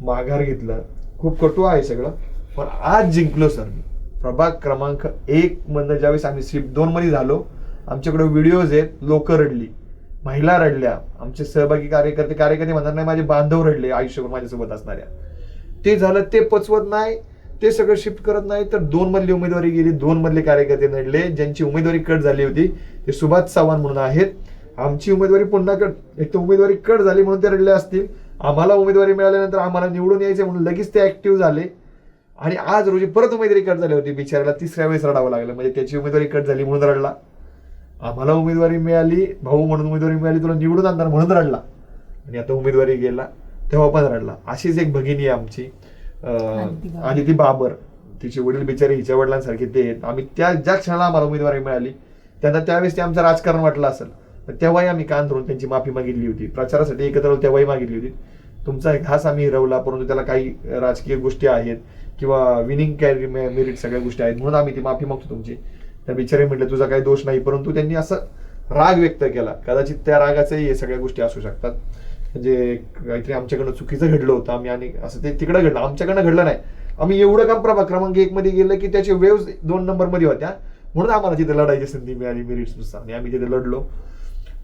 माघार घेतलं. खूप कटू आहे सगळं, पण आज जिंकलो सर मी. प्रभाग क्रमांक 1 मधनं ज्यावेळेस आम्ही स्विप 2 मध्ये झालो, आमच्याकडे व्हिडिओज आहेत. लोक रडली, महिला रडल्या, आमचे सहभागी कार्यकर्ते म्हणतात नाही, माझे बांधव रडले आयुष्यभर माझ्यासोबत असणाऱ्या. ते झालं, ते पचवत नाही, ते सगळं शिफ्ट करत नाही. तर 2 मधली उमेदवारी गेली, 2 मधले कार्यकर्ते रडले. ज्यांची उमेदवारी कट झाली होती ते सुभाष चव्हाण म्हणून आहेत. आमची उमेदवारी पुन्हा एक तर उमेदवारी कट झाली म्हणून ते रडले असतील. आम्हाला उमेदवारी मिळाल्यानंतर आम्हाला निवडून यायचे म्हणून लगेच ते ऍक्टिव्ह झाले. आणि आज रोजी परत उमेदवारी कट झाली होती. बिचाराला 3ऱ्या वेळेस रडावं लागलं. म्हणजे त्याची उमेदवारी कट झाली म्हणून रडला. आम्हाला उमेदवारी मिळाली, भाऊ म्हणून उमेदवारी मिळाली, तुला निवडून आणणार म्हणून रडला. आणि आता उमेदवारी गेला तेव्हा पण रडला. अशीच एक भगिनी आहे आमची, आदिती बाबर. तिचे वडील बिचारे हिच्या वडिलांसारखे ते आहेत. आम्ही ज्या क्षणाला आम्हाला उमेदवारी मिळाली त्यांना त्यावेळेस ते आमचं राजकारण वाटलं असेल, तर तेव्हाही आम्ही कान धरून त्यांची माफी मागितली होती. प्रचारासाठी एकत्र तेव्हाही मागितली होती. तुमचा घास आम्ही हिरवला, परंतु त्याला काही राजकीय गोष्टी आहेत किंवा विनिंग कॅरी मेरिट सगळ्या गोष्टी आहेत म्हणून आम्ही ती माफी मागतो तुमची. त्या बिचारे म्हटले तुझा काही दोष नाही, परंतु त्यांनी असं राग व्यक्त केला. कदाचित त्या रागाचंही हे सगळ्या गोष्टी असू शकतात. म्हणजे काहीतरी आमच्याकडनं चुकीचं घडलं होतं, आम्ही आणि असं ते तिकडं घडलं, आमच्याकडनं घडलं नाही. आम्ही एवढं काम प्रभाग क्रमांक 1 मध्ये गेलं की त्याचे वेव्स 2 नंबरमध्ये होत्या म्हणून आम्हाला तिथे लढायची संधी मिळाली मेरिट्सनुसार आणि आम्ही तिथे लढलो.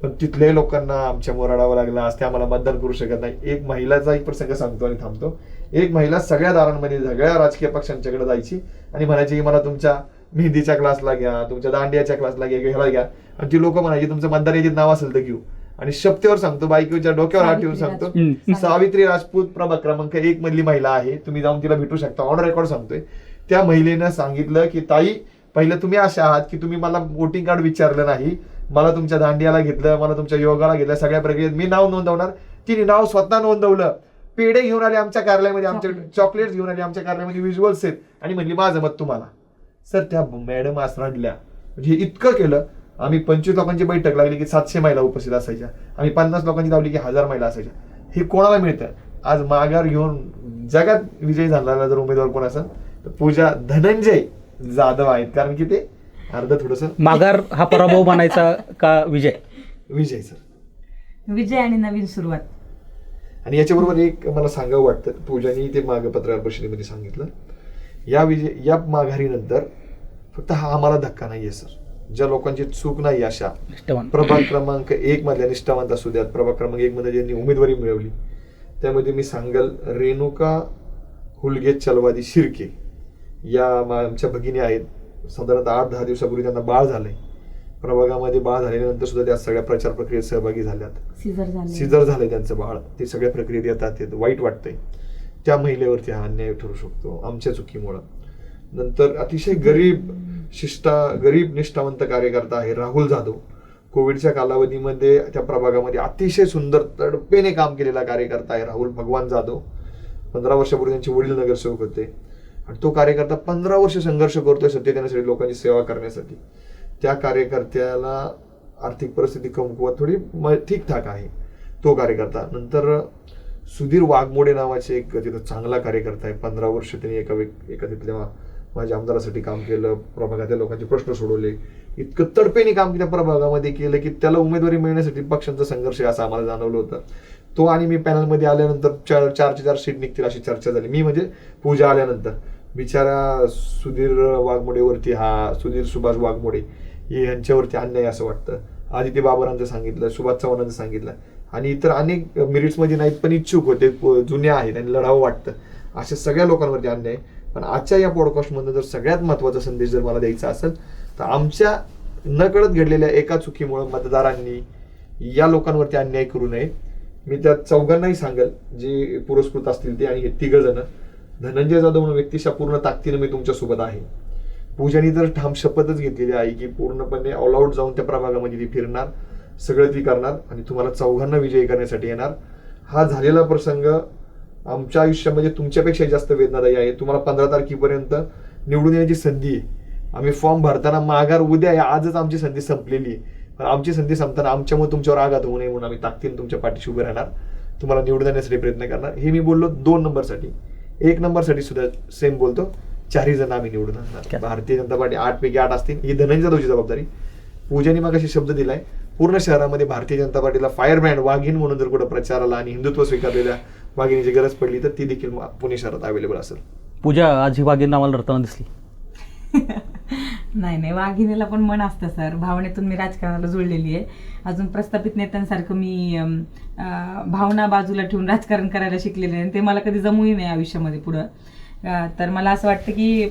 पण तिथल्याही लोकांना आमच्यावर रडावं लागलं. आज ते आम्हाला मतदान करू शकत नाही. एक महिलाचा एक प्रसंग सांगतो आणि थांबतो. एक महिला सगळ्या दारांमध्ये सगळ्या राजकीय पक्षांच्याकडे जायची आणि म्हणायची की मला तुमच्या मेहंदीच्या क्लासला घ्या, तुमच्या दांडियाच्या क्लासला घ्या, ह्याला घ्या. आणि ती लोक म्हणायची तुमचं मतदार यादीत नाव असेल तर घेऊ. आणि शपथेवर सांगतो, बायकोच्या डोक्यावर हात ठेवून सांगतो, सावित्री राजपूत प्रभाग क्रमांक 1 मधली महिला आहे. तुम्ही जाऊन तिला भेटू शकता. ऑन रेकॉर्ड सांगतोय. त्या महिलेनं सांगितलं की ताई, पहिलं तुम्ही अशा आहात की तुम्ही मला वोटिंग कार्ड विचारलं नाही, मला तुमच्या दांडियाला घेतलं, मला तुमच्या योगाला घेतलं, सगळ्या प्रक्रियेत मी नाव नोंदवणार. तिने नाव स्वतः नोंदवलं. पेढे घेऊन आले आमच्या कार्यालयामध्ये, आमच्या चॉकलेट्स घेऊन आले आमच्या कार्यालयामध्ये, विज्युअल्स आहेत आणि म्हणली माझं मत तुम्हाला. सर त्या मॅडम आज रडल्या. म्हणजे इतकं केलं. आम्ही 25 लोकांची बैठक लागली की 700 महिला उपस्थित असायच्या. आम्ही 50 लोकांची लावली की 1000 महिला असायच्या. हे कोणाला मिळतं? आज माघार घेऊन जगात विजयी झालेला जर उमेदवार कोण असेल तर पूजा धनंजय जाधव आहेत. कारण की ते अर्ध थोडंसं माघार हा पराभव मानायचा का विजय? विजय सर. विजय आणि नवीन सुरुवात. आणि याच्याबरोबर एक मला सांगावं वाटतं, पूजानी ते मागे पत्रकार परिषदेमध्ये सांगितलं, या माघारीनंतर फक्त हा आम्हाला धक्का नाहीये सर, ज्या लोकांची चूक नाही अशा प्रभाग क्रमांक 1 मधल्या निष्ठावंत असू द्यात, प्रभाग क्रमांक 1 मध्ये ज्यांनी उमेदवारी मिळवली, त्यामध्ये मी सांगल रेणुका हुलगे चलवादी शिर्के या आमच्या भगिनी आहेत. साधारणतः 8-10 दिवसापूर्वी त्यांना बाळ झालंय. प्रभागामध्ये बाळ झाल्यानंतर सुद्धा त्या सगळ्या प्रचार प्रक्रियेत सहभागी झाल्यात. सिझर झालंय त्यांचं बाळ, ते सगळ्या प्रक्रियेत येतात. वाईट वाटतंय. त्या महिलेवरती हा अन्याय ठरू शकतो आमच्या चुकीमुळं. नंतर अतिशय गरीब निष्ठावंत कार्यकर्ता आहे राहुल जाधव. कोविडच्या कालावधीमध्ये त्या प्रभागामध्ये अतिशय सुंदर तडपेने काम केलेला कार्यकर्ता आहे राहुल भगवान जाधव. 15 वर्षापूर्वी त्यांचे वडील नगरसेवक होते आणि तो कार्यकर्ता 15 वर्ष संघर्ष करतोय सत्य देण्यासाठी, लोकांची सेवा करण्यासाठी. त्या कार्यकर्त्याला आर्थिक परिस्थिती कमकुवत थोडी ठीकठाक आहे तो कार्यकर्ता. नंतर सुधीर वाघमोडे नावाचे एक तिथं चांगला कार्यकर्ता आहे. 15 वर्ष त्यांनी एका तिथल्या माझ्या आमदारासाठी काम केलं, प्रभागातल्या लोकांचे प्रश्न सोडवले. इतकं तडपेने काम त्या प्रभागामध्ये केलं की त्याला उमेदवारी मिळण्यासाठी पक्षांचा संघर्ष असं आम्हाला जाणवलं होतं. तो आणि मी पॅनलमध्ये आल्यानंतर 4 सीट निघतील अशी चर्चा झाली. मी म्हणजे पूजा आल्यानंतर बिचारा सुधीर वाघमोडेवरती, सुधीर सुभाष वाघमोडे यांच्यावरती अन्याय असं वाटतं. आदित्य बाबरांचं सांगितलं, सुभाष चव्हाणांचं सांगितलं आणि इतर अनेक मेरिट्समध्ये नाहीत पण इच्छुक होते, जुन्या आहेत आणि लढावं वाटतं, अशा सगळ्या लोकांवरती अन्याय. पण आजच्या या पॉडकास्टमधून जर सगळ्यात महत्त्वाचा संदेश जर मला द्यायचा असेल तर आमच्या नकळत घडलेल्या एका चुकीमुळे मतदारांनी या लोकांवरती अन्याय करू नये. मी त्या चौघांनाही सांगेल जे पुरस्कृत असतील ते, आणि हे 3 जण. धनंजय जाधव म्हणून व्यक्तिशा पूर्ण ताकदीने मी तुमच्यासोबत आहे. पूजानी तर ठाम शपथच घेतलेली आहे की पूर्णपणे ऑल आउट जाऊन त्या प्रभागामध्ये ती फिरणार, सगळं ती करणार आणि तुम्हाला चौघांना विजयी करण्यासाठी येणार. हा झालेला प्रसंग आमच्या आयुष्यामध्ये तुमच्यापेक्षा जास्त वेदनादायी आहे. तुम्हाला 15 तारखेपर्यंत निवडून येण्याची संधी आहे. आम्ही फॉर्म भरताना माघार उद्या आहे, आजच आमची संधी संपलेली आहे. पण आमची संधी संपताना आमच्यामुळे तुमच्यावर आघात होऊ नये म्हणून आम्ही ताकदीने तुमच्या पाठीशी उभे राहणार, तुम्हाला निवडून येण्यासाठी प्रयत्न करणार. हे मी बोललो 2 नंबरसाठी. 1 नंबरसाठी सुद्धा सेम बोलतो, 4 जण आम्ही निवडून आणणार. भारतीय जनता पार्टी 8 पैकी 8 असतील. ही धनंजय जाधवची जबाबदारी. पूजानी मगाशी शब्द दिलाय, पूर्ण शहरामध्ये भारतीय जनता पार्टीला फायर ब्रँड वाघीण म्हणून जर कुठं प्रचाराला आणि हिंदुत्व स्वीकारलेल्या वाघिणीची गरज पडली तर ती देखील पुणे शहरात अवेलेबल असेल. पूजा, आज ही वाघीण आम्हाला रडताना दिसली. नाही, वाघिणीला पण मन असतं सर. भावनेतून मी राजकारणाला जुळलेली आहे. अजून प्रस्थापित नेत्यांसारखं मी भावना बाजूला ठेवून राजकारण करायला शिकलेले आहे. ते मला कधी जमूही नाही आयुष्यामध्ये पुढं. तर मला असं वाटतं की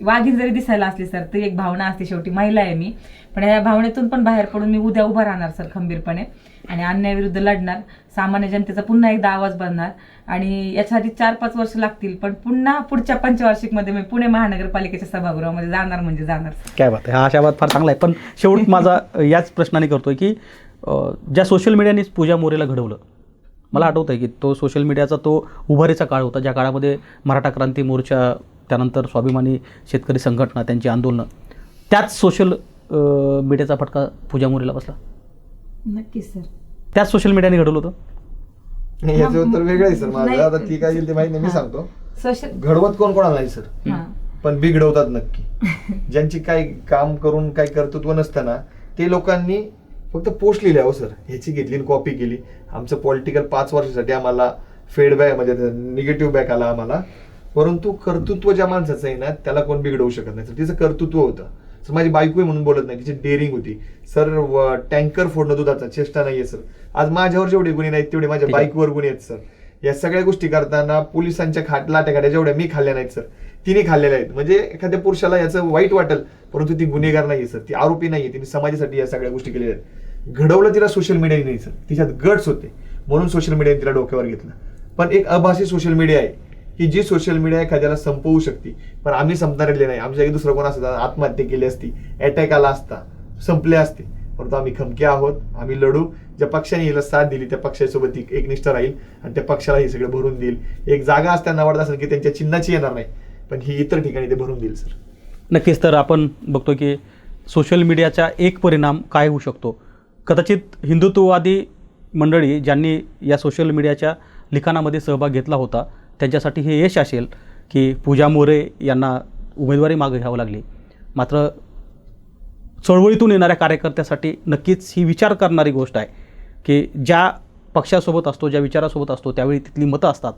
वाघीण जरी दिसायला असली सर तरी एक भावना असते, शेवटी महिला आहे मी. पण या भावनेतून पण बाहेर पडून मी उद्या उभं राहणार सर खंबीरपणे आणि अन्यायाविरुद्ध लढणार, सामान्य जनतेचा पुन्हा एकदा आवाज बनणार. आणि याच्यासाठी 4-5 वर्ष लागतील, पण पुन्हा पुढच्या पंचवार्षिकमध्ये मी पुणे महानगरपालिकेच्या सभागृहामध्ये जाणार म्हणजे जाणार. काय बात आहे, हा आशावाद फार चांगला आहे. पण शेवट माझा याच प्रश्नाने करतोय की ज्या सोशल मीडियानेच पूजा मोरेला घडवलं, मला आठवतं आहे की तो सोशल मीडियाचा तो उभारीचा काळ होता, ज्या काळामध्ये मराठा क्रांती मोर्चा, त्यानंतर स्वाभिमानी शेतकरी संघटना, त्यांची आंदोलनं, त्याच सोशल मीडियाचा फटका पूजा मोरेला बसला. नक्कीच सर. त्याच सोशल मीडियाने घडवलं होतं. याचं उत्तर वेगळं आहे सर माझं. आता ती काय येईल ते माहिती नाही, मी सांगतो. घडवत कोणाला नाही सर, पण बिघडवतात नक्की. ज्यांची काय काम करून काय कर्तृत्व नसताना ते लोकांनी फक्त पोस्ट लिहिल्या हो सर, ह्याची घेतली कॉपी केली. आमचं पॉलिटिकल 5 वर्षासाठी आम्हाला फीडबॅक म्हणजे निगेटिव्ह बॅक आला आम्हाला. परंतु कर्तृत्व ज्या माणसाचं आहे ना त्याला कोण बिघडवू शकत नाही सर. तिचं कर्तृत्व होतं सर. माझी बायको म्हणून बोलत नाही, तिची डेअरिंग होती सर. टँकर फोडणं दुधाचा चेष्टा नाहीये सर. आज माझ्यावर जेवढे गुन्हे नाहीत तेवढे माझ्या बाईकवर गुन्हे आहेत सर. या सगळ्या गोष्टी करताना पोलिसांच्या लाट्या जेवढ्या मी खाल्ल्या नाहीत सर, तिने खाल्लेल्या आहेत. म्हणजे एखाद्या पुरुषाला याचं वाईट वाटेल, परंतु ती गुन्हेगार नाहीये सर, ती आरोपी नाहीये. तिने समाजासाठी या सगळ्या गोष्टी केलेल्या आहेत. घडवलं तिला सोशल मीडियाने नाही सर, तिच्यात गट्स होते म्हणून सोशल मीडियाने तिला डोक्यावर घेतलं. पण एक अभाषी सोशल मीडिया आहे की जी सोशल मीडिया एखाद्याला संपवू शकते, पण आम्ही संपणारे नाही. आमच्या दुसरं कोण असतं आत्महत्या केली असती, अटॅक आला असता, संपले असते. परंतु आम्ही खमके आहोत, आम्ही लढू. ज्या पक्षाने हिला साथ दिली त्या पक्षासोबत एक निष्ठा राहील आणि त्या पक्षाला हे सगळं भरून देईल. एक जागा असताना आवडत असेल की त्यांच्या चिन्हाची येणार नाही, पण ही इतर ठिकाणी ते भरून देईल सर. नक्कीच. तर आपण बघतो की सोशल मीडियाचा एक परिणाम काय होऊ शकतो. कदाचित हिंदुत्ववादी मंडळी ज्यांनी या सोशल मीडियाच्या लिखाणामध्ये सहभाग घेतला होता त्यांच्यासाठी हे यश असेल की पूजा मोरे यांना उमेदवारी मागे घ्यावी लागली. मात्र चळवळीतून येणाऱ्या कार्यकर्त्यासाठी नक्कीच ही विचार करणारी गोष्ट आहे की ज्या पक्षासोबत असतो, ज्या विचारासोबत असतो, त्यावेळी तिथली मतं असतात,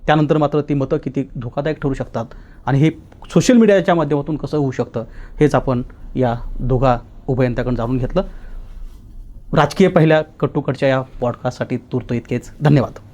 त्यानंतर मात्र ती मतं किती धोकादायक ठरू शकतात आणि हे सोशल मीडियाच्या माध्यमातून कसं होऊ शकतं हेच आपण या दोघा उभयंत्याकडून जाणून घेतलं. राजकीय पहिल्या कट्टूकडच्या या पॉडकास्टसाठी तूर्त इतकेच. धन्यवाद.